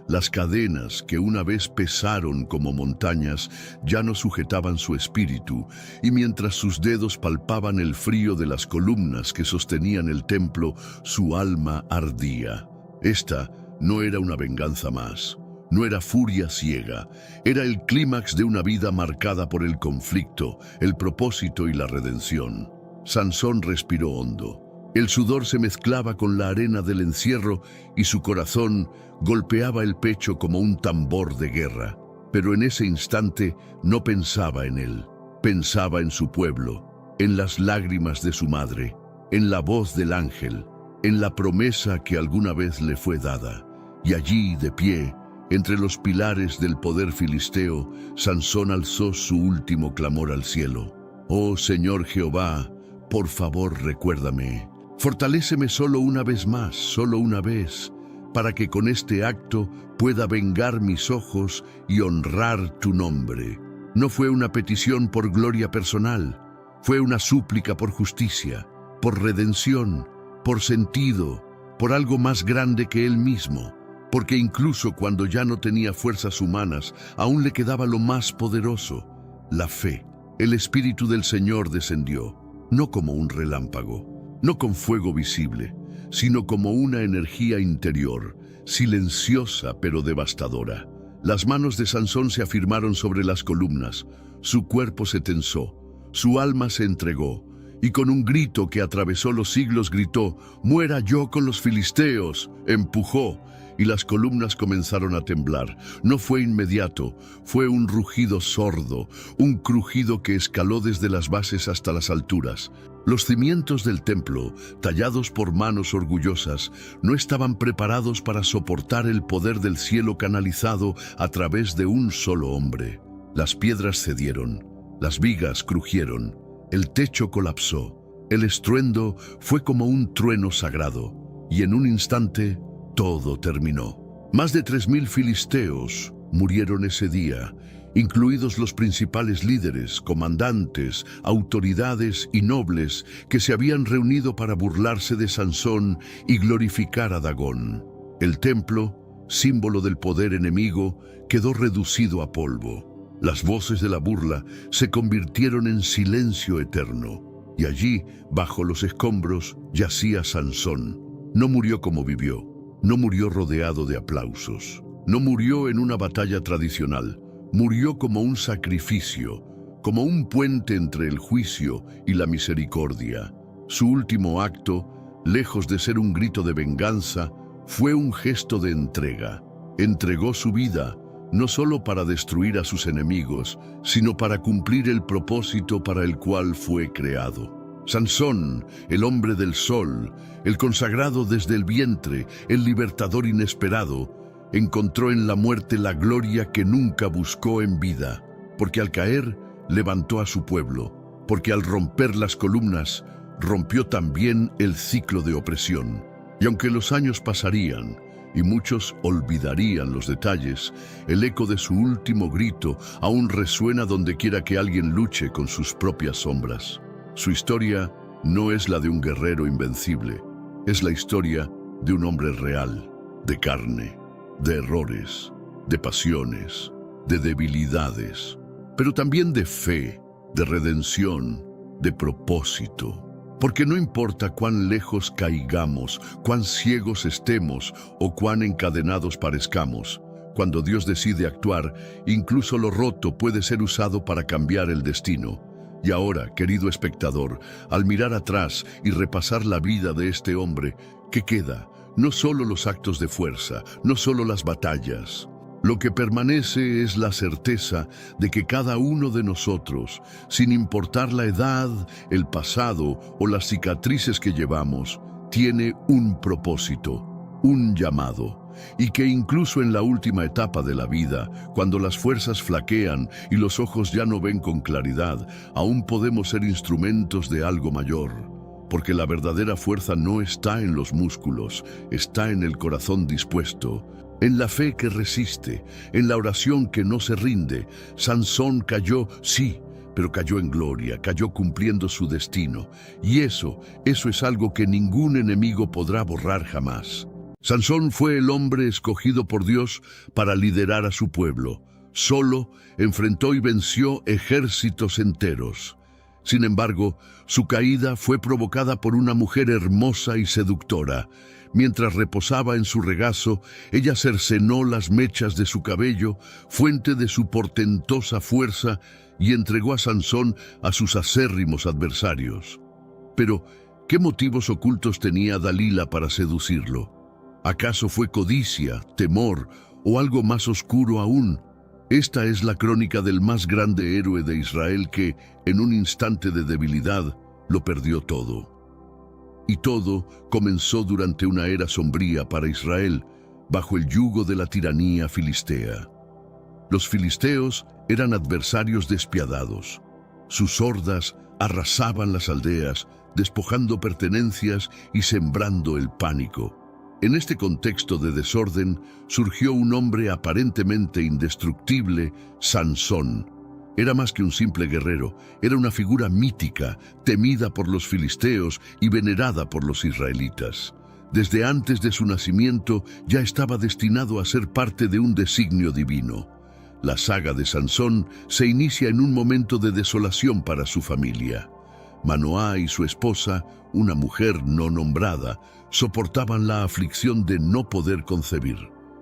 Las cadenas que una vez pesaron como montañas ya no sujetaban su espíritu, y mientras sus dedos palpaban el frío de las columnas que sostenían el templo, su alma ardía. Esta no era una venganza más, no era furia ciega, era el clímax de una vida marcada por el conflicto, el propósito y la redención. Sansón respiró hondo. El sudor se mezclaba con la arena del encierro y su corazón golpeaba el pecho como un tambor de guerra. Pero en ese instante no pensaba en él, pensaba en su pueblo, en las lágrimas de su madre, en la voz del ángel, en la promesa que alguna vez le fue dada. Y allí, de pie, entre los pilares del poder filisteo, Sansón alzó su último clamor al cielo. Oh Señor Jehová, por favor recuérdame. Fortaléceme solo una vez más, solo una vez, para que con este acto pueda vengar mis ojos y honrar tu nombre. No fue una petición por gloria personal, fue una súplica por justicia, por redención, por sentido, por algo más grande que él mismo, porque incluso cuando ya no tenía fuerzas humanas, aún le quedaba lo más poderoso, la fe. El Espíritu del Señor descendió, no como un relámpago, no con fuego visible, sino como una energía interior, silenciosa pero devastadora. Las manos de Sansón se afirmaron sobre las columnas, su cuerpo se tensó, su alma se entregó, y con un grito que atravesó los siglos gritó, «¡Muera yo con los filisteos!». Empujó, y las columnas comenzaron a temblar. No fue inmediato, fue un rugido sordo, un crujido que escaló desde las bases hasta las alturas. Los cimientos del templo, tallados por manos orgullosas, no estaban preparados para soportar el poder del cielo canalizado a través de un solo hombre. Las piedras cedieron, las vigas crujieron, el techo colapsó, el estruendo fue como un trueno sagrado, y en un instante todo terminó. Más de 3000 filisteos murieron ese día, incluidos los principales líderes, comandantes, autoridades y nobles que se habían reunido para burlarse de Sansón y glorificar a Dagón. El templo, símbolo del poder enemigo, quedó reducido a polvo. Las voces de la burla se convirtieron en silencio eterno, y allí, bajo los escombros, yacía Sansón. No murió como vivió, no murió rodeado de aplausos, no murió en una batalla tradicional. Murió como un sacrificio, como un puente entre el juicio y la misericordia. Su último acto, lejos de ser un grito de venganza, fue un gesto de entrega. Entregó su vida, no solo para destruir a sus enemigos, sino para cumplir el propósito para el cual fue creado. Sansón, el hombre del sol, el consagrado desde el vientre, el libertador inesperado, encontró en la muerte la gloria que nunca buscó en vida, porque al caer levantó a su pueblo, porque al romper las columnas rompió también el ciclo de opresión. Y aunque los años pasarían y muchos olvidarían los detalles, el eco de su último grito aún resuena donde quiera que alguien luche con sus propias sombras. Su historia no es la de un guerrero invencible, es la historia de un hombre real, de carne, de errores, de pasiones, de debilidades, pero también de fe, de redención, de propósito. Porque no importa cuán lejos caigamos, cuán ciegos estemos o cuán encadenados parezcamos, cuando Dios decide actuar, incluso lo roto puede ser usado para cambiar el destino. Y ahora, querido espectador, al mirar atrás y repasar la vida de este hombre, ¿qué queda? No solo los actos de fuerza, no solo las batallas. Lo que permanece es la certeza de que cada uno de nosotros, sin importar la edad, el pasado o las cicatrices que llevamos, tiene un propósito, un llamado, y que incluso en la última etapa de la vida, cuando las fuerzas flaquean y los ojos ya no ven con claridad, aún podemos ser instrumentos de algo mayor. Porque la verdadera fuerza no está en los músculos, está en el corazón dispuesto, en la fe que resiste, en la oración que no se rinde. Sansón cayó, sí, pero cayó en gloria, cayó cumpliendo su destino. Y eso es algo que ningún enemigo podrá borrar jamás. Sansón fue el hombre escogido por Dios para liderar a su pueblo. Solo enfrentó y venció ejércitos enteros. Sin embargo, su caída fue provocada por una mujer hermosa y seductora. Mientras reposaba en su regazo, ella cercenó las mechas de su cabello, fuente de su portentosa fuerza, y entregó a Sansón a sus acérrimos adversarios. Pero, ¿qué motivos ocultos tenía Dalila para seducirlo? ¿Acaso fue codicia, temor o algo más oscuro aún? Esta es la crónica del más grande héroe de Israel que, en un instante de debilidad, lo perdió todo. Y todo comenzó durante una era sombría para Israel, bajo el yugo de la tiranía filistea. Los filisteos eran adversarios despiadados. Sus hordas arrasaban las aldeas, despojando pertenencias y sembrando el pánico. En este contexto de desorden surgió un hombre aparentemente indestructible, Sansón. Era más que un simple guerrero, era una figura mítica, temida por los filisteos y venerada por los israelitas. Desde antes de su nacimiento ya estaba destinado a ser parte de un designio divino. La saga de Sansón se inicia en un momento de desolación para su familia. Manoá y su esposa, una mujer no nombrada, soportaban la aflicción de no poder concebir.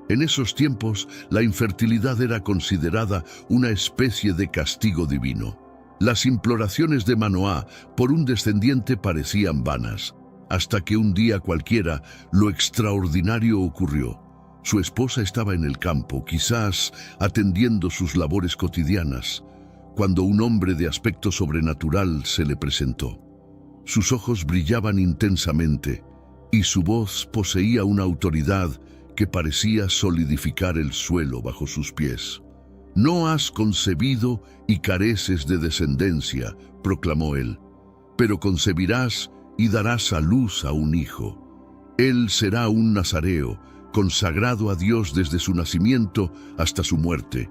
En esos tiempos, la infertilidad era considerada una especie de castigo divino. Las imploraciones de Manoá por un descendiente parecían vanas, hasta que un día cualquiera lo extraordinario ocurrió. Su esposa estaba en el campo, quizás atendiendo sus labores cotidianas, cuando un hombre de aspecto sobrenatural se le presentó. Sus ojos brillaban intensamente y su voz poseía una autoridad que parecía solidificar el suelo bajo sus pies. «No has concebido y careces de descendencia», proclamó él, «pero concebirás y darás a luz a un hijo. Él será un nazareo, consagrado a Dios desde su nacimiento hasta su muerte,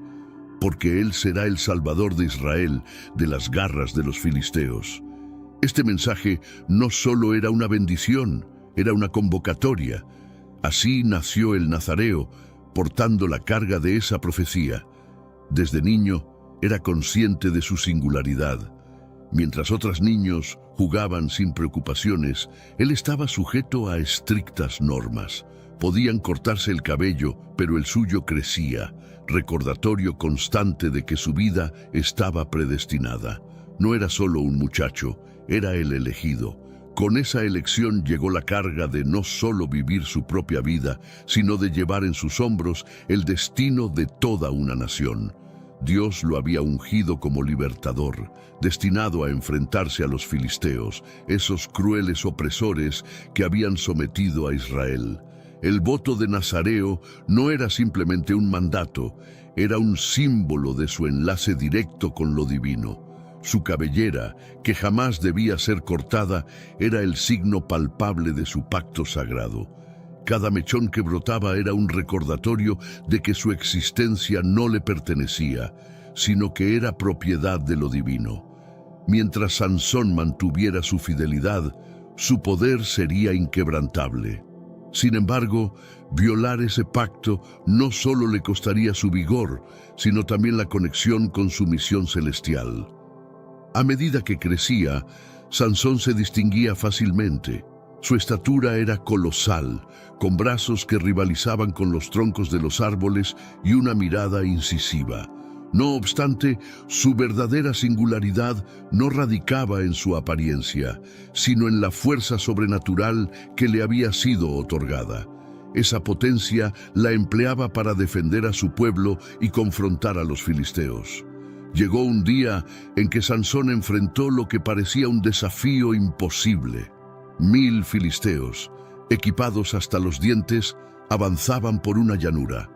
porque él será el Salvador de Israel de las garras de los filisteos». Este mensaje no solo era una bendición, era una convocatoria. Así nació el nazareo, portando la carga de esa profecía. Desde niño era consciente de su singularidad. Mientras otros niños jugaban sin preocupaciones, él estaba sujeto a estrictas normas. Podían cortarse el cabello, pero el suyo crecía, recordatorio constante de que su vida estaba predestinada. No era solo un muchacho, era el elegido. Con esa elección llegó la carga de no solo vivir su propia vida, sino de llevar en sus hombros el destino de toda una nación. Dios lo había ungido como libertador, destinado a enfrentarse a los filisteos, esos crueles opresores que habían sometido a Israel. El voto de Nazareo no era simplemente un mandato, era un símbolo de su enlace directo con lo divino. Su cabellera, que jamás debía ser cortada, era el signo palpable de su pacto sagrado. Cada mechón que brotaba era un recordatorio de que su existencia no le pertenecía, sino que era propiedad de lo divino. Mientras Sansón mantuviera su fidelidad, su poder sería inquebrantable. Sin embargo, violar ese pacto no solo le costaría su vigor, sino también la conexión con su misión celestial. A medida que crecía, Sansón se distinguía fácilmente. Su estatura era colosal, con brazos que rivalizaban con los troncos de los árboles y una mirada incisiva. No obstante, su verdadera singularidad no radicaba en su apariencia, sino en la fuerza sobrenatural que le había sido otorgada. Esa potencia la empleaba para defender a su pueblo y confrontar a los filisteos. Llegó un día en que Sansón enfrentó lo que parecía un desafío imposible. 1000 filisteos, equipados hasta los dientes, avanzaban por una llanura.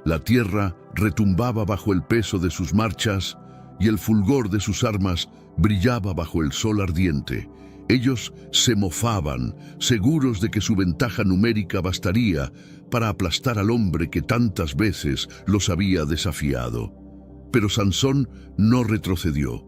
La tierra retumbaba bajo el peso de sus marchas y el fulgor de sus armas brillaba bajo el sol ardiente. Ellos se mofaban, seguros de que su ventaja numérica bastaría para aplastar al hombre que tantas veces los había desafiado. Pero Sansón no retrocedió.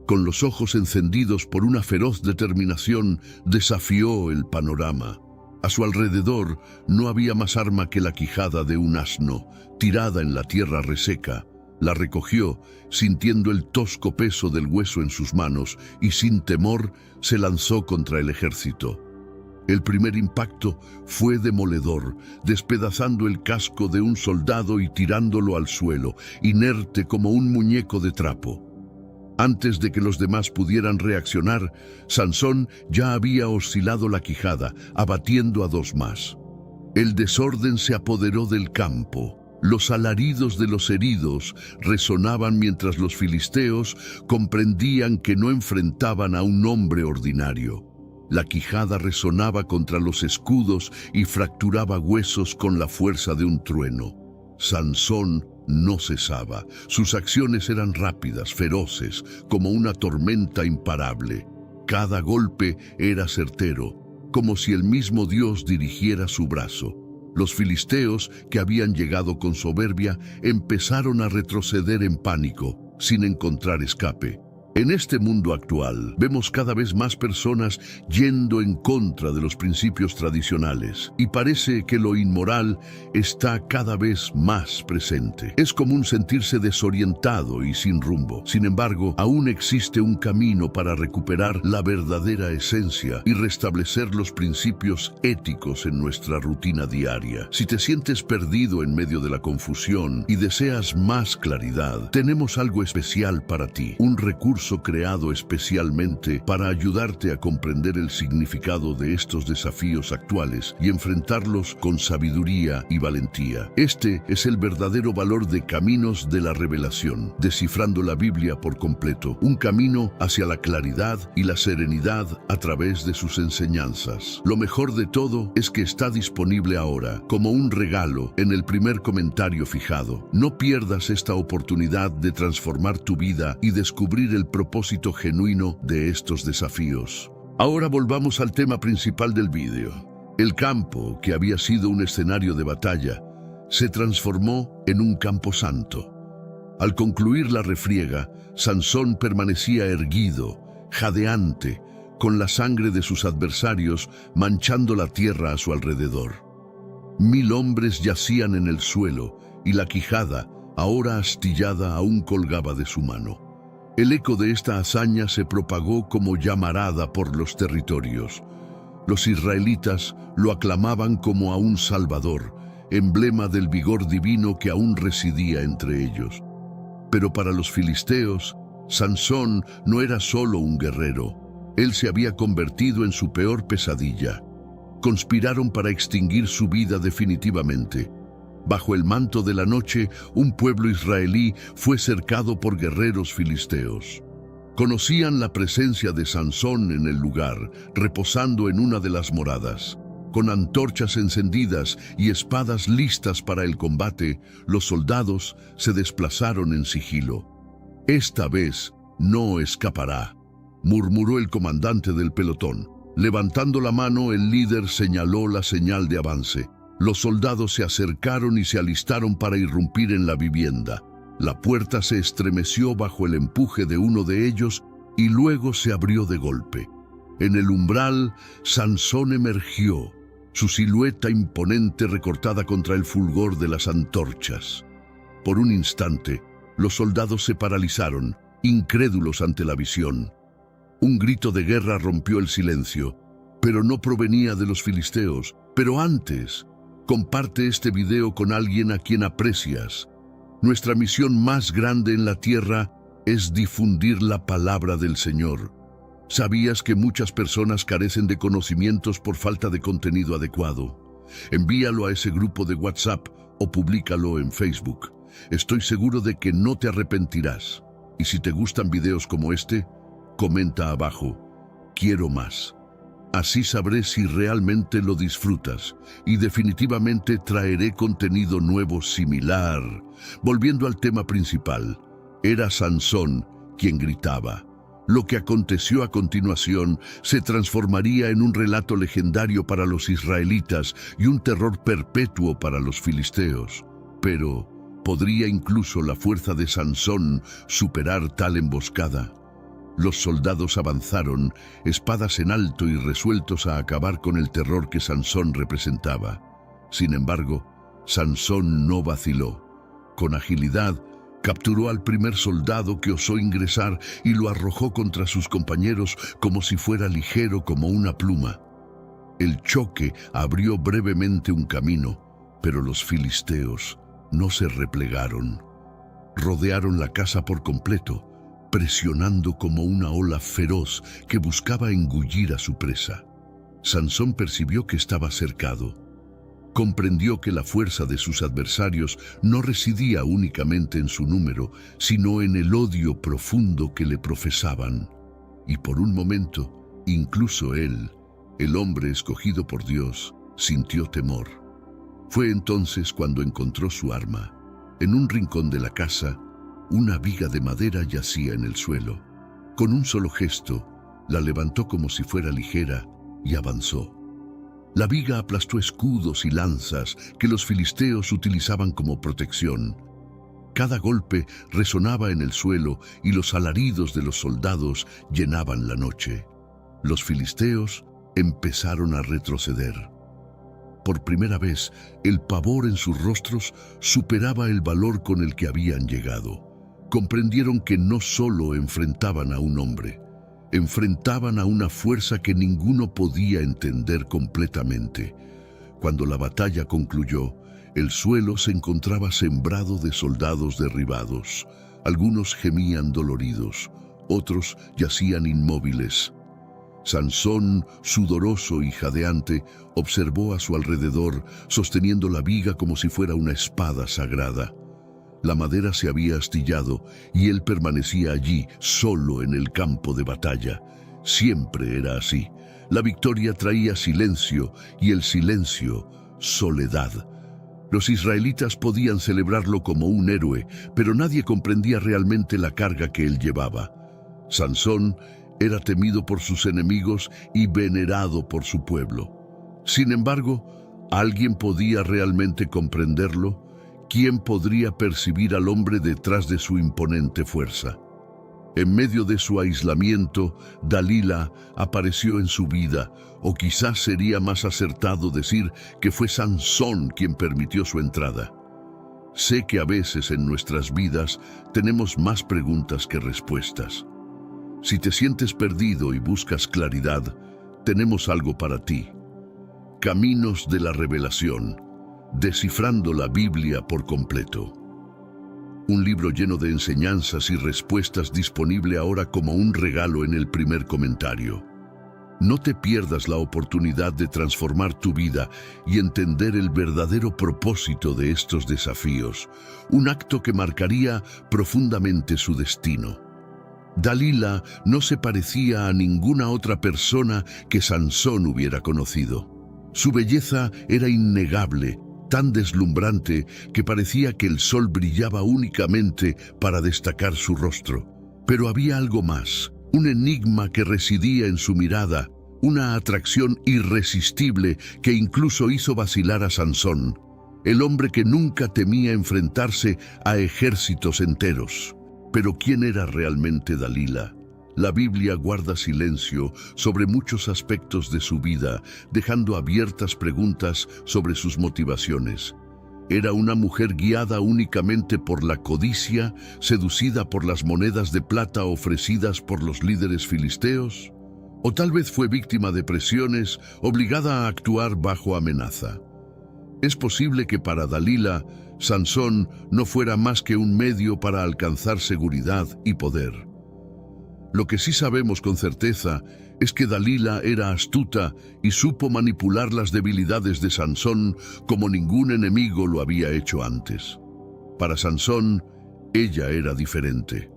Con los ojos encendidos por una feroz determinación, desafió el panorama. A su alrededor no había más arma que la quijada de un asno, tirada en la tierra reseca. La recogió, sintiendo el tosco peso del hueso en sus manos, y sin temor se lanzó contra el ejército. El primer impacto fue demoledor, despedazando el casco de un soldado y tirándolo al suelo, inerte como un muñeco de trapo. Antes de que los demás pudieran reaccionar, Sansón ya había oscilado la quijada, abatiendo a 2 más. El desorden se apoderó del campo. Los alaridos de los heridos resonaban mientras los filisteos comprendían que no enfrentaban a un hombre ordinario. La quijada resonaba contra los escudos y fracturaba huesos con la fuerza de un trueno. Sansón no cesaba. Sus acciones eran rápidas, feroces, como una tormenta imparable. Cada golpe era certero, como si el mismo Dios dirigiera su brazo. Los filisteos, que habían llegado con soberbia, empezaron a retroceder en pánico, sin encontrar escape. En este mundo actual, vemos cada vez más personas yendo en contra de los principios tradicionales, y parece que lo inmoral está cada vez más presente. Es común sentirse desorientado y sin rumbo. Sin embargo, aún existe un camino para recuperar la verdadera esencia y restablecer los principios éticos en nuestra rutina diaria. Si te sientes perdido en medio de la confusión y deseas más claridad, tenemos algo especial para ti, un recurso recurso creado especialmente para ayudarte a comprender el significado de estos desafíos actuales y enfrentarlos con sabiduría y valentía. Este es el verdadero valor de Caminos de la Revelación, descifrando la Biblia por completo, un camino hacia la claridad y la serenidad a través de sus enseñanzas. Lo mejor de todo es que está disponible ahora, como un regalo, en el primer comentario fijado. No pierdas esta oportunidad de transformar tu vida y descubrir el propósito genuino de estos desafíos. Ahora volvamos al tema principal del vídeo. El campo, que había sido un escenario de batalla, se transformó en un campo santo. Al concluir la refriega, Sansón permanecía erguido, jadeante, con la sangre de sus adversarios manchando la tierra a su alrededor. 1000 hombres yacían en el suelo y la quijada, ahora astillada, aún colgaba de su mano. El eco de esta hazaña se propagó como llamarada por los territorios. Los israelitas lo aclamaban como a un salvador, emblema del vigor divino que aún residía entre ellos. Pero para los filisteos, Sansón no era solo un guerrero. Él se había convertido en su peor pesadilla. Conspiraron para extinguir su vida definitivamente. Bajo el manto de la noche, un pueblo israelí fue cercado por guerreros filisteos. Conocían la presencia de Sansón en el lugar, reposando en una de las moradas. Con antorchas encendidas y espadas listas para el combate, los soldados se desplazaron en sigilo. «Esta vez no escapará», murmuró el comandante del pelotón. Levantando la mano, el líder señaló la señal de avance. Los soldados se acercaron y se alistaron para irrumpir en la vivienda. La puerta se estremeció bajo el empuje de uno de ellos y luego se abrió de golpe. En el umbral, Sansón emergió, su silueta imponente recortada contra el fulgor de las antorchas. Por un instante, los soldados se paralizaron, incrédulos ante la visión. Un grito de guerra rompió el silencio, pero no provenía de los filisteos. Pero antes, comparte este video con alguien a quien aprecias. Nuestra misión más grande en la tierra es difundir la palabra del Señor. ¿Sabías que muchas personas carecen de conocimientos por falta de contenido adecuado? Envíalo a ese grupo de WhatsApp o públicalo en Facebook. Estoy seguro de que no te arrepentirás. Y si te gustan videos como este, comenta abajo, quiero más. Así sabré si realmente lo disfrutas y definitivamente traeré contenido nuevo similar. Volviendo al tema principal, era Sansón quien gritaba. Lo que aconteció a continuación se transformaría en un relato legendario para los israelitas y un terror perpetuo para los filisteos. Pero, ¿podría incluso la fuerza de Sansón superar tal emboscada? Los soldados avanzaron, espadas en alto y resueltos a acabar con el terror que Sansón representaba. Sin embargo, Sansón no vaciló. Con agilidad, capturó al primer soldado que osó ingresar y lo arrojó contra sus compañeros como si fuera ligero como una pluma. El choque abrió brevemente un camino, pero los filisteos no se replegaron. Rodearon la casa por completo, presionando como una ola feroz que buscaba engullir a su presa. Sansón percibió que estaba cercado. Comprendió que la fuerza de sus adversarios no residía únicamente en su número, sino en el odio profundo que le profesaban. Y por un momento, incluso él, el hombre escogido por Dios, sintió temor. Fue entonces cuando encontró su arma. En un rincón de la casa, una viga de madera yacía en el suelo. Con un solo gesto, la levantó como si fuera ligera y avanzó. La viga aplastó escudos y lanzas que los filisteos utilizaban como protección. Cada golpe resonaba en el suelo y los alaridos de los soldados llenaban la noche. Los filisteos empezaron a retroceder. Por primera vez, el pavor en sus rostros superaba el valor con el que habían llegado. Comprendieron que no solo enfrentaban a un hombre, enfrentaban a una fuerza que ninguno podía entender completamente. Cuando la batalla concluyó, el suelo se encontraba sembrado de soldados derribados. Algunos gemían doloridos, otros yacían inmóviles. Sansón, sudoroso y jadeante, observó a su alrededor, sosteniendo la viga como si fuera una espada sagrada. La madera se había astillado y él permanecía allí, solo en el campo de batalla. Siempre era así. La victoria traía silencio y el silencio, soledad. Los israelitas podían celebrarlo como un héroe, pero nadie comprendía realmente la carga que él llevaba. Sansón era temido por sus enemigos y venerado por su pueblo. Sin embargo, ¿alguien podía realmente comprenderlo? ¿Quién podría percibir al hombre detrás de su imponente fuerza? En medio de su aislamiento, Dalila apareció en su vida, o quizás sería más acertado decir que fue Sansón quien permitió su entrada. Sé que a veces en nuestras vidas tenemos más preguntas que respuestas. Si te sientes perdido y buscas claridad, tenemos algo para ti. Caminos de la Revelación, descifrando la Biblia por completo. Un libro lleno de enseñanzas y respuestas disponible ahora como un regalo en el primer comentario. No te pierdas la oportunidad de transformar tu vida y entender el verdadero propósito de estos desafíos, un acto que marcaría profundamente su destino. Dalila no se parecía a ninguna otra persona que Sansón hubiera conocido. Su belleza era innegable, tan deslumbrante que parecía que el sol brillaba únicamente para destacar su rostro. Pero había algo más, un enigma que residía en su mirada, una atracción irresistible que incluso hizo vacilar a Sansón, el hombre que nunca temía enfrentarse a ejércitos enteros. Pero ¿quién era realmente Dalila? La Biblia guarda silencio sobre muchos aspectos de su vida, dejando abiertas preguntas sobre sus motivaciones. ¿Era una mujer guiada únicamente por la codicia, seducida por las monedas de plata ofrecidas por los líderes filisteos? ¿O tal vez fue víctima de presiones, obligada a actuar bajo amenaza? Es posible que para Dalila, Sansón no fuera más que un medio para alcanzar seguridad y poder. Lo que sí sabemos con certeza es que Dalila era astuta y supo manipular las debilidades de Sansón como ningún enemigo lo había hecho antes. Para Sansón, ella era diferente.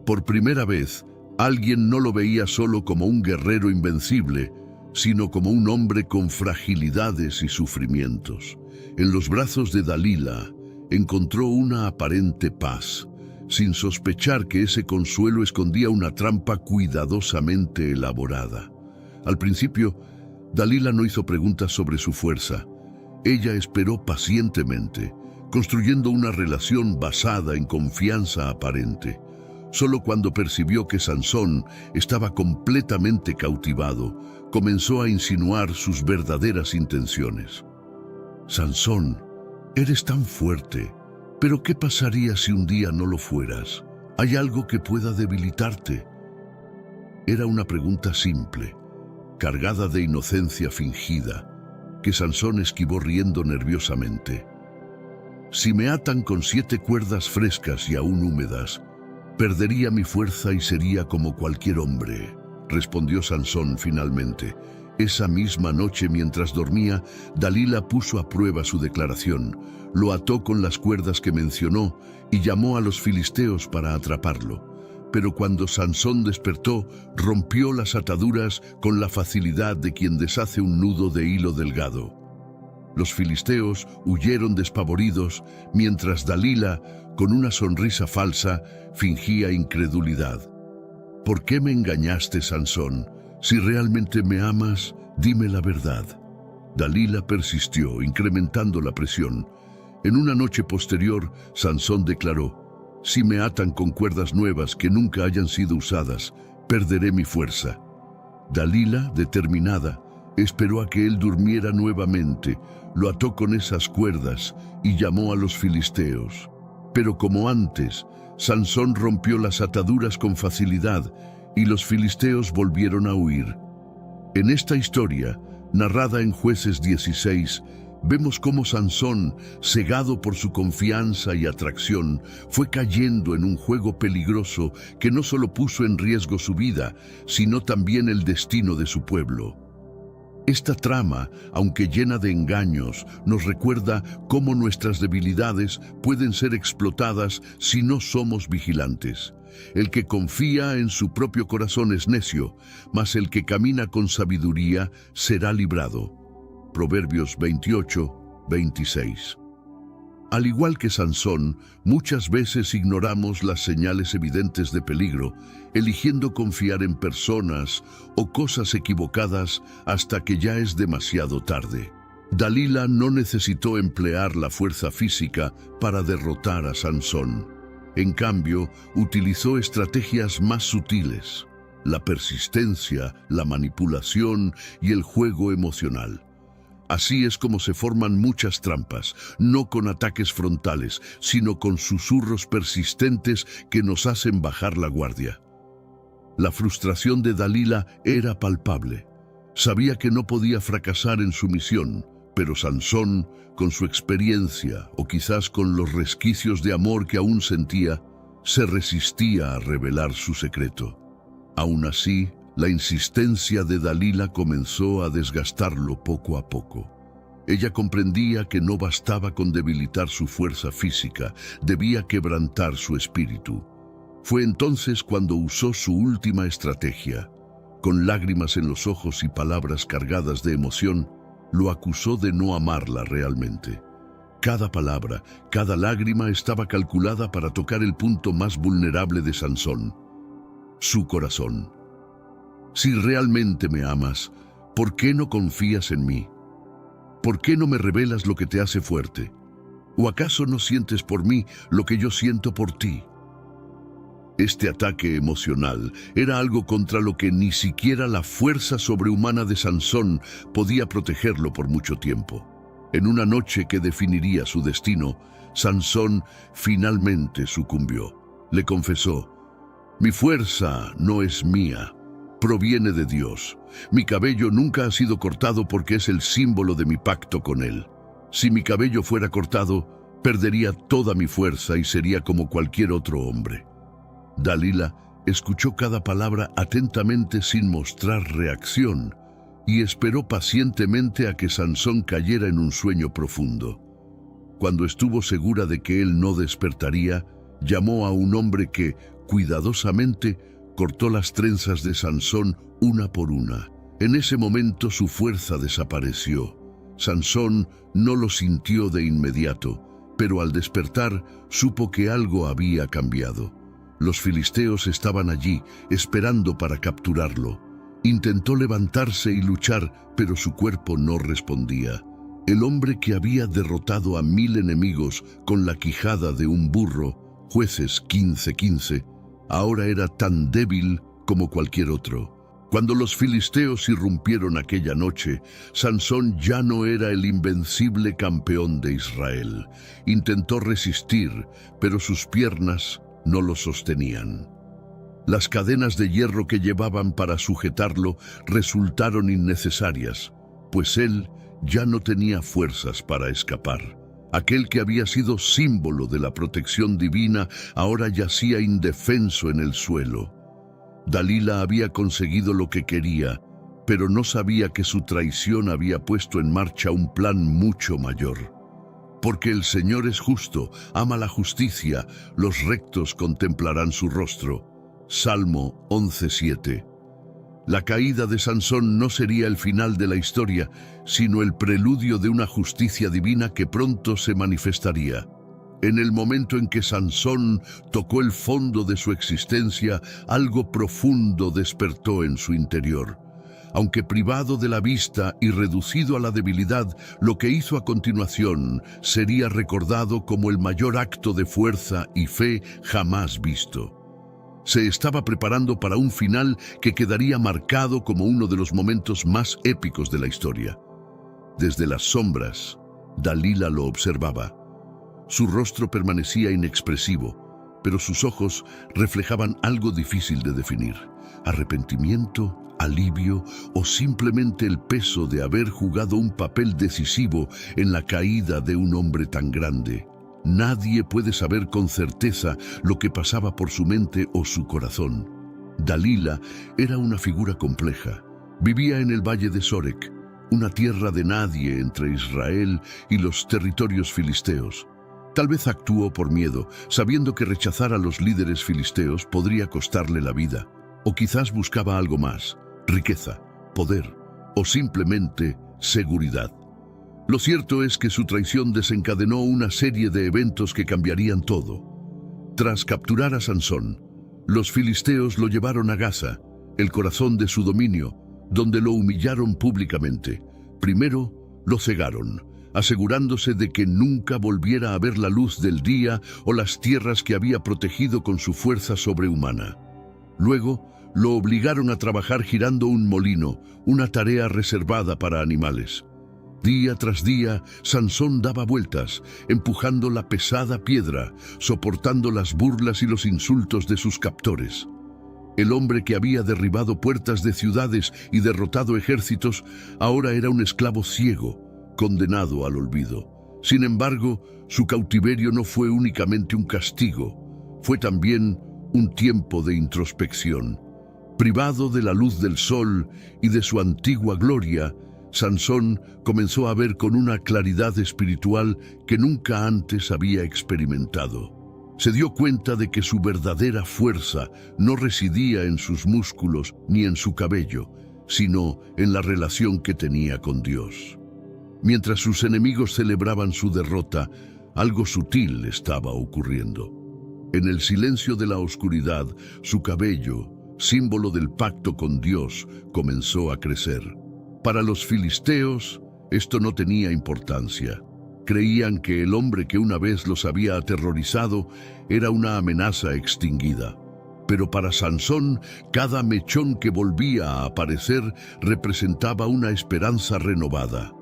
Por primera vez, alguien no lo veía solo como un guerrero invencible, sino como un hombre con fragilidades y sufrimientos. En los brazos de Dalila encontró una aparente paz, sin sospechar que ese consuelo escondía una trampa cuidadosamente elaborada. Al principio, Dalila no hizo preguntas sobre su fuerza. Ella esperó pacientemente, construyendo una relación basada en confianza aparente. Solo cuando percibió que Sansón estaba completamente cautivado, comenzó a insinuar sus verdaderas intenciones. «Sansón, eres tan fuerte, pero ¿qué pasaría si un día no lo fueras? ¿Hay algo que pueda debilitarte?» Era una pregunta simple, cargada de inocencia fingida, que Sansón esquivó riendo nerviosamente. «Si me atan con 7 cuerdas frescas y aún húmedas, perdería mi fuerza y sería como cualquier hombre», respondió Sansón finalmente. Esa misma noche, mientras dormía, Dalila puso a prueba su declaración, lo ató con las cuerdas que mencionó y llamó a los filisteos para atraparlo. Pero cuando Sansón despertó, rompió las ataduras con la facilidad de quien deshace un nudo de hilo delgado. Los filisteos huyeron despavoridos, mientras Dalila, con una sonrisa falsa, fingía incredulidad. «¿Por qué me engañaste, Sansón? Si realmente me amas, dime la verdad». Dalila persistió, incrementando la presión. En una noche posterior, Sansón declaró: «Si me atan con cuerdas nuevas que nunca hayan sido usadas, perderé mi fuerza». Dalila, determinada, esperó a que él durmiera nuevamente, lo ató con esas cuerdas y llamó a los filisteos. Pero como antes, Sansón rompió las ataduras con facilidad y los filisteos volvieron a huir. En esta historia, narrada en Jueces 16, Vemos cómo Sansón, cegado por su confianza y atracción, fue cayendo en un juego peligroso que no solo puso en riesgo su vida, sino también el destino de su pueblo. Esta trama, aunque llena de engaños, nos recuerda cómo nuestras debilidades pueden ser explotadas si no somos vigilantes. El que confía en su propio corazón es necio, mas el que camina con sabiduría será librado. Proverbios 28:26. Al igual que Sansón, muchas veces ignoramos las señales evidentes de peligro, eligiendo confiar en personas o cosas equivocadas hasta que ya es demasiado tarde. Dalila no necesitó emplear la fuerza física para derrotar a Sansón. En cambio, utilizó estrategias más sutiles: la persistencia, la manipulación y el juego emocional. Así es como se forman muchas trampas, no con ataques frontales, sino con susurros persistentes que nos hacen bajar la guardia. La frustración de Dalila era palpable. Sabía que no podía fracasar en su misión, pero Sansón, con su experiencia o quizás con los resquicios de amor que aún sentía, se resistía a revelar su secreto. Aún así, la insistencia de Dalila comenzó a desgastarlo poco a poco. Ella comprendía que no bastaba con debilitar su fuerza física, debía quebrantar su espíritu. Fue entonces cuando usó su última estrategia. Con lágrimas en los ojos y palabras cargadas de emoción, lo acusó de no amarla realmente. Cada palabra, cada lágrima estaba calculada para tocar el punto más vulnerable de Sansón: su corazón. Si realmente me amas, ¿por qué no confías en mí? ¿Por qué no me revelas lo que te hace fuerte? ¿O acaso no sientes por mí lo que yo siento por ti? Este ataque emocional era algo contra lo que ni siquiera la fuerza sobrehumana de Sansón podía protegerlo por mucho tiempo. En una noche que definiría su destino, Sansón finalmente sucumbió. Le confesó: «Mi fuerza no es mía, proviene de Dios. Mi cabello nunca ha sido cortado porque es el símbolo de mi pacto con Él. Si mi cabello fuera cortado, perdería toda mi fuerza y sería como cualquier otro hombre». Dalila escuchó cada palabra atentamente sin mostrar reacción y esperó pacientemente a que Sansón cayera en un sueño profundo. Cuando estuvo segura de que él no despertaría, llamó a un hombre que, cuidadosamente, cortó las trenzas de Sansón una por una. En ese momento su fuerza desapareció. Sansón no lo sintió de inmediato, pero al despertar supo que algo había cambiado. Los filisteos estaban allí, esperando para capturarlo. Intentó levantarse y luchar, pero su cuerpo no respondía. El hombre que había derrotado a 1000 enemigos con la quijada de un burro, Jueces 15:15, ahora era tan débil como cualquier otro. Cuando los filisteos irrumpieron aquella noche, Sansón ya no era el invencible campeón de Israel. Intentó resistir, pero sus piernas no lo sostenían. Las cadenas de hierro que llevaban para sujetarlo resultaron innecesarias, pues él ya no tenía fuerzas para escapar. Aquel que había sido símbolo de la protección divina ahora yacía indefenso en el suelo. Dalila había conseguido lo que quería, pero no sabía que su traición había puesto en marcha un plan mucho mayor. Porque el Señor es justo, ama la justicia, los rectos contemplarán su rostro. Salmo 11:7. La caída de Sansón no sería el final de la historia, sino el preludio de una justicia divina que pronto se manifestaría. En el momento en que Sansón tocó el fondo de su existencia, algo profundo despertó en su interior. Aunque privado de la vista y reducido a la debilidad, lo que hizo a continuación sería recordado como el mayor acto de fuerza y fe jamás visto. Se estaba preparando para un final que quedaría marcado como uno de los momentos más épicos de la historia. Desde las sombras, Dalila lo observaba. Su rostro permanecía inexpresivo, pero sus ojos reflejaban algo difícil de definir: arrepentimiento, alivio o simplemente el peso de haber jugado un papel decisivo en la caída de un hombre tan grande? Nadie puede saber con certeza lo que pasaba por su mente o su corazón. Dalila era una figura compleja. Vivía en el valle de Sorek, una tierra de nadie entre Israel y los territorios filisteos. Tal vez actuó por miedo, sabiendo que rechazar a los líderes filisteos podría costarle la vida. O quizás buscaba algo más: riqueza, poder o simplemente seguridad. Lo cierto es que su traición desencadenó una serie de eventos que cambiarían todo. Tras capturar a Sansón, los filisteos lo llevaron a Gaza, el corazón de su dominio, donde lo humillaron públicamente. Primero, lo cegaron, asegurándose de que nunca volviera a ver la luz del día o las tierras que había protegido con su fuerza sobrehumana. Luego, lo obligaron a trabajar girando un molino, una tarea reservada para animales. Día tras día, Sansón daba vueltas, empujando la pesada piedra, soportando las burlas y los insultos de sus captores. El hombre que había derribado puertas de ciudades y derrotado ejércitos, ahora era un esclavo ciego, condenado al olvido. Sin embargo, su cautiverio no fue únicamente un castigo, fue también un tiempo de introspección. Privado de la luz del sol y de su antigua gloria, Sansón comenzó a ver con una claridad espiritual que nunca antes había experimentado. Se dio cuenta de que su verdadera fuerza no residía en sus músculos ni en su cabello, sino en la relación que tenía con Dios. Mientras sus enemigos celebraban su derrota, algo sutil estaba ocurriendo. En el silencio de la oscuridad, su cabello, símbolo del pacto con Dios, comenzó a crecer. Para los filisteos, esto no tenía importancia. Creían que el hombre que una vez los había aterrorizado era una amenaza extinguida. Pero para Sansón, cada mechón que volvía a aparecer representaba una esperanza renovada.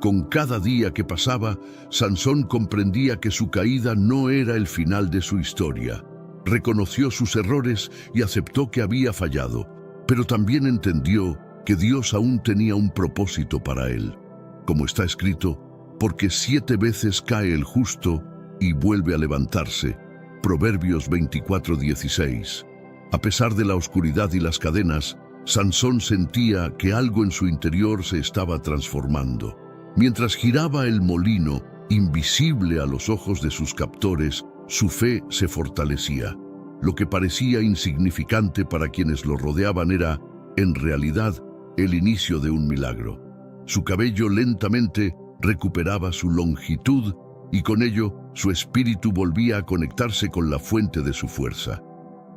Con cada día que pasaba, Sansón comprendía que su caída no era el final de su historia. Reconoció sus errores y aceptó que había fallado, pero también entendió que Dios aún tenía un propósito para él. Como está escrito, porque 7 veces cae el justo y vuelve a levantarse. Proverbios 24:16. A pesar de la oscuridad y las cadenas, Sansón sentía que algo en su interior se estaba transformando. Mientras giraba el molino, invisible a los ojos de sus captores, su fe se fortalecía. Lo que parecía insignificante para quienes lo rodeaban era, en realidad, el inicio de un milagro. Su cabello lentamente recuperaba su longitud y con ello su espíritu volvía a conectarse con la fuente de su fuerza,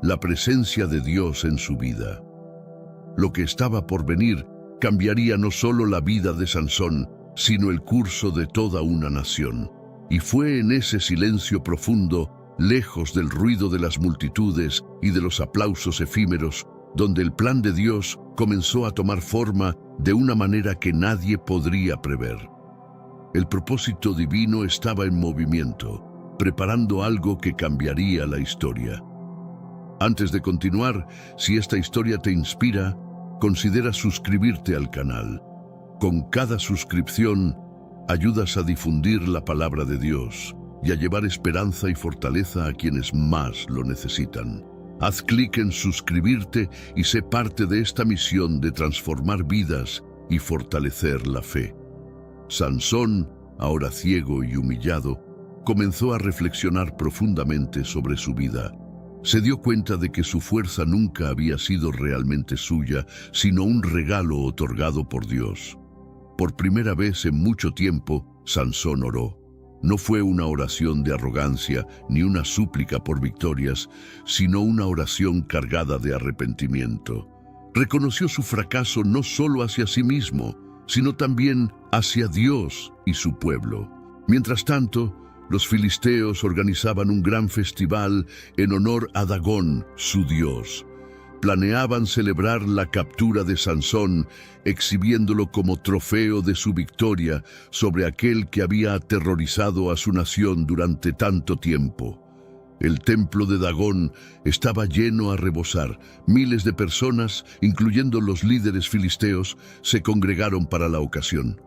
la presencia de Dios en su vida. Lo que estaba por venir cambiaría no solo la vida de Sansón, sino el curso de toda una nación. Y fue en ese silencio profundo, lejos del ruido de las multitudes y de los aplausos efímeros, donde el plan de Dios comenzó a tomar forma de una manera que nadie podría prever. El propósito divino estaba en movimiento, preparando algo que cambiaría la historia. Antes de continuar, si esta historia te inspira, considera suscribirte al canal. Con cada suscripción, ayudas a difundir la palabra de Dios y a llevar esperanza y fortaleza a quienes más lo necesitan. Haz clic en suscribirte y sé parte de esta misión de transformar vidas y fortalecer la fe. Sansón, ahora ciego y humillado, comenzó a reflexionar profundamente sobre su vida. Se dio cuenta de que su fuerza nunca había sido realmente suya, sino un regalo otorgado por Dios. Por primera vez en mucho tiempo, Sansón oró. No fue una oración de arrogancia ni una súplica por victorias, sino una oración cargada de arrepentimiento. Reconoció su fracaso no solo hacia sí mismo, sino también hacia Dios y su pueblo. Mientras tanto, los filisteos organizaban un gran festival en honor a Dagón, su dios. Planeaban celebrar la captura de Sansón, exhibiéndolo como trofeo de su victoria sobre aquel que había aterrorizado a su nación durante tanto tiempo. El templo de Dagón estaba lleno a rebosar. Miles de personas, incluyendo los líderes filisteos, se congregaron para la ocasión.